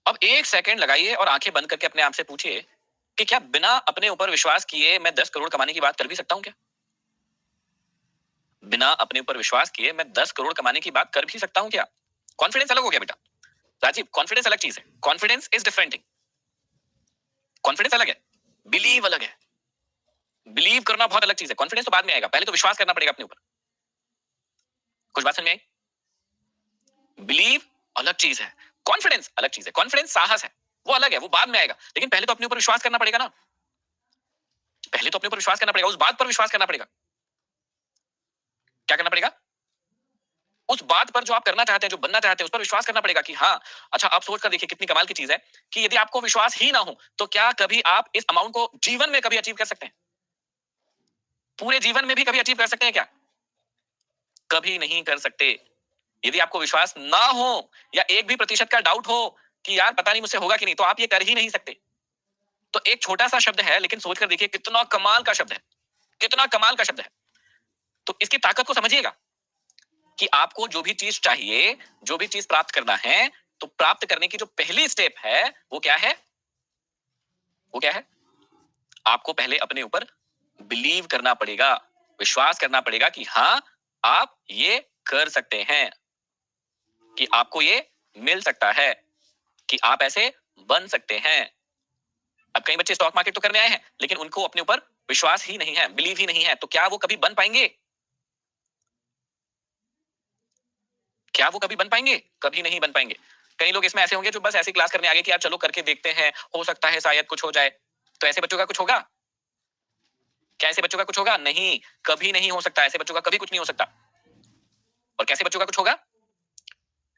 अब 1 सेकंड लगाइए और आंखें बंद करके अपने आप से पूछिए कि क्या बिना अपने ऊपर विश्वास किए मैं 10 करोड़ कमाने की बात कर भी सकता हूं क्या? बिना अपने ऊपर विश्वास किए मैं 10 करोड़ कमाने की बात कर भी सकता हूं क्या? कॉन्फिडेंस अलग हो गया बेटा राजीव, कॉन्फिडेंस अलग चीज है, confidence is different thing. Confidence अलग है, बिलीव अलग है। बिलीव करना बहुत अलग चीज है, कॉन्फिडेंस तो बाद में आएगा, पहले तो विश्वास करना पड़ेगा अपने ऊपर। कुछ बात समझ में आई? बिलीव अलग चीज है, कॉन्फिडेंस अलग चीज है। कॉन्फिडेंस साहस है, वो अलग है, वो बाद में आएगा, लेकिन पहले तो अपने ऊपर विश्वास करना पड़ेगा ना। पहले तो अपने ऊपर विश्वास करना पड़ेगा, उस बात पर विश्वास करना पड़ेगा। क्या करना पड़ेगा? उस बात पर जो आप करना चाहते हैं, जो बनना चाहते हैं, उस पर विश्वास करना पड़ेगा कि हाँ। अच्छा, आप सोच कर देखिए कितनी कमाल की चीज है कि यदि आपको विश्वास ही ना हो तो क्या कभी आप इस अमाउंट को जीवन में कभी अचीव कर सकते हैं? पूरे जीवन में भी कभी अचीव कर सकते हैं क्या? कभी नहीं कर सकते। यदि आपको विश्वास ना हो या 1% का डाउट हो कि यार पता नहीं मुझसे होगा कि नहीं, तो आप ये कर ही नहीं सकते। तो एक छोटा सा शब्द है, लेकिन सोचकर देखिए कितना कमाल का शब्द है, कितना कमाल का शब्द है। तो इसकी ताकत को समझिएगा कि आपको जो भी चीज चाहिए, जो भी चीज प्राप्त करना है, तो प्राप्त करने की जो पहली स्टेप है वो क्या है? वो क्या है? आपको पहले अपने ऊपर बिलीव करना पड़ेगा, विश्वास करना पड़ेगा कि हाँ आप ये कर सकते हैं, कि आपको ये मिल सकता है, कि आप ऐसे बन सकते हैं। अब कई बच्चे स्टॉक मार्केट तो करने आए हैं, लेकिन उनको अपने ऊपर विश्वास ही नहीं है, बिलीव ही नहीं है, तो क्या वो कभी बन पाएंगे? क्या वो कभी बन पाएंगे? कभी नहीं बन पाएंगे। कई लोग इसमें ऐसे होंगे जो बस ऐसी क्लास करने आगे कि यार चलो करके देखते हैं, हो सकता है शायद कुछ हो जाए। तो ऐसे बच्चों का कुछ होगा क्या? ऐसे बच्चों का कुछ होगा नहीं, कभी नहीं हो सकता। ऐसे बच्चों का कभी कुछ नहीं हो सकता। और कैसे बच्चों का कुछ होगा?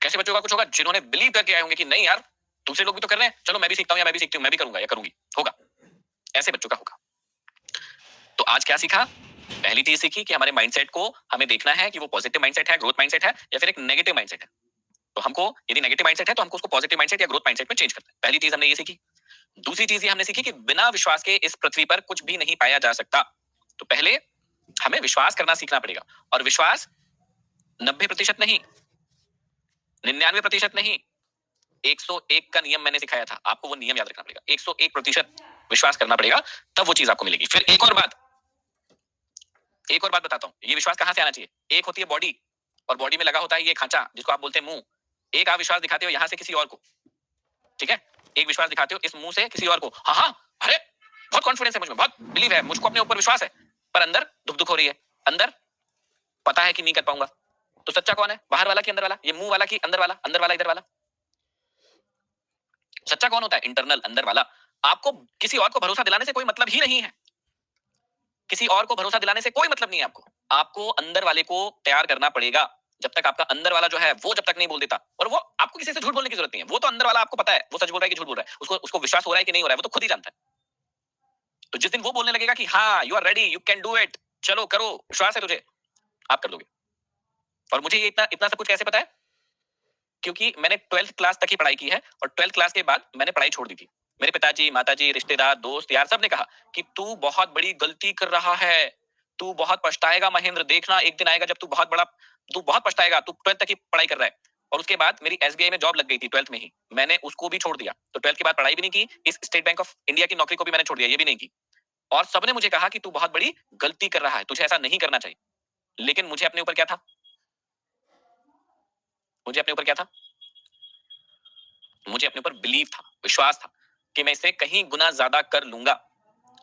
कैसे बच्चों का कुछ होगा? जिन्होंने बिलीव करके आए होंगे कि नहीं यार दूसरे लोग भी तो कर रहे हैं, चलो मैं भी सीखता हूं या मैं भी सीखती हूं, मैं भी करूंगा या करूंगी, होगा। ऐसे बच्चों का होगा। तो आज क्या सीखा? पहली चीज सीखी कि हमारे माइंडसेट को हमें देखना है कि वो पॉजिटिव माइंडसेट है, ग्रोथ माइंडसेट है, या फिर एक नेगेटिव माइंडसेट है। तो हमको यदि नेगेटिव माइंडसेट है तो हमको उसको पॉजिटिव माइंडसेट या ग्रोथ माइंडसेट में चेंज करना है। पहली चीज हमने ये सीखी। दूसरी चीज ये हमने सीखी कि बिना विश्वास के इस पृथ्वी पर कुछ भी नहीं पाया जा सकता। तो पहले हमें विश्वास करना सीखना पड़ेगा, और विश्वास 90% नहीं, 99% नहीं, 101 का नियम मैंने सिखाया था आपको, वो नियम याद रखना पड़ेगा। 101% विश्वास करना पड़ेगा, तब वो चीज आपको मिलेगी। फिर एक और बात बताता हूँ, ये विश्वास कहां से आना चाहिए। एक होती है बॉडी, और बॉडी में लगा होता है ये खांचा जिसको आप बोलते हैं मुंह। एक आप विश्वास दिखाते हो यहां से किसी और को, ठीक है। एक विश्वास दिखाते हो इस मुंह से किसी और को, हाँ हाँ अरे बहुत कॉन्फिडेंस है मुझ में, बहुत बिलीव है, मुझको अपने ऊपर विश्वास है, पर अंदर दुख दुख हो रही है, अंदर पता है कि नहीं कर पाऊंगा। तो सच्चा कौन है? बाहर वाला कि अंदर वाला? ये मुंह वाला कि अंदर वाला? अंदर वाला इधर वाला? सच्चा कौन होता है? इंटरनल, अंदर वाला। आपको किसी और को भरोसा दिलाने से कोई मतलब ही नहीं है, किसी और को भरोसा दिलाने से कोई मतलब नहीं है। आपको अंदर वाले को तैयार करना पड़ेगा। जब तक आपका अंदर वाला जो है वो जब तक नहीं बोल देता, और वो आपको किसी से झूठ बोलने की जरूरत नहीं है, वो तो अंदर वाला आपको पता है वो सच बोल रहा है कि झूठ बोल रहा है, उसको उसको विश्वास हो रहा है कि नहीं हो रहा है, वो तो खुद ही जानता है। तो जिस दिन वो बोलने लगेगा कि हाँ you are ready, you can do it, चलो करो, विश्वास है तुझे, आप कर दोगे। और मुझे ये इतना इतना सब कुछ कैसे पता है? क्योंकि मैंने 12th क्लास तक ही पढ़ाई की है, और 12th क्लास के बाद मैंने पढ़ाई छोड़ दी थी। मेरे पिताजी, माताजी, रिश्तेदार, दोस्त यार सब ने कहा कि तू बहुत बड़ी गलती कर रहा है, तू बहुत पछताएगा महेंद्र, देखना एक दिन आएगा जब तू बहुत पछताएगा, तू 12th तक की पढ़ाई कर रहा है। और उसके बाद मेरी एसबीआई में जॉब लग गई थी 12th में ही, मैंने उसको भी छोड़ दिया। तो 12th के बाद पढ़ाई भी नहीं की, इस स्टेट बैंक ऑफ इंडिया की नौकरी को भी मैंने छोड़ दिया, ये भी नहीं की। और सबने मुझे कहा कि तू बहुत बड़ी गलती कर रहा है, तुझे ऐसा नहीं करना चाहिए। लेकिन मुझे अपने ऊपर क्या था, मुझे अपने ऊपर क्या था, मुझे अपने ऊपर बिलीव था, विश्वास था कि मैं इसे कहीं गुना ज्यादा कर लूंगा।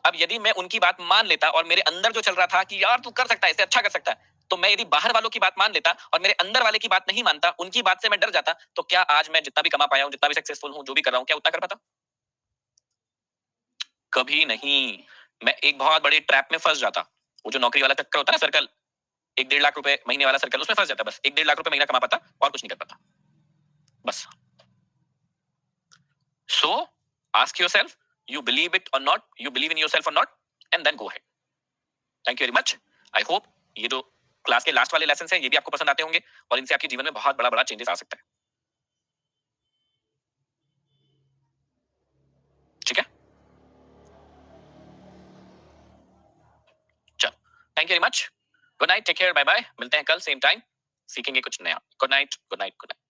अब यदि मैं उनकी बात मान लेता और मेरे अंदर जो चल रहा था कि यार तू कर सकता है, इससे अच्छा कर सकता है, तो मैं यदि बाहर वालों की बात मान लेता और मेरे अंदर वाले की बात नहीं मानता, उनकी बात से मैं डर जाता, तो क्या आज मैं जितना भी कमा पाया हूं, जितना भी सक्सेसफुल हूं, जो भी कर रहा हूं, क्या उतना कर पाता? कभी नहीं। मैं एक बहुत बड़े ट्रैप में फंस जाता। वो जो नौकरी वाला चक्कर होता है ना, सर्कल, 1-1.5 लाख रुपए महीने वाला सर्कल, उसमें फंस जाता। बस 1-1.5 लाख रुपए महीना कमा पाता और कुछ नहीं कर पाता, बस। So ask yourself, you believe it or not, you believe in yourself or not, and then go ahead. Thank you very much. I hope ये जो क्लास के लास्ट वाले लेसन है, ये भी आपको पसंद आते होंगे और इनसे आपके जीवन में बहुत बड़ा बड़ा चेंजेस आ सकता है। ठीक है, चलो, thank you very much. Good night, take care, bye bye. मिलते हैं कल सेम टाइम, सीखेंगे कुछ नया। Good night, good night, good night.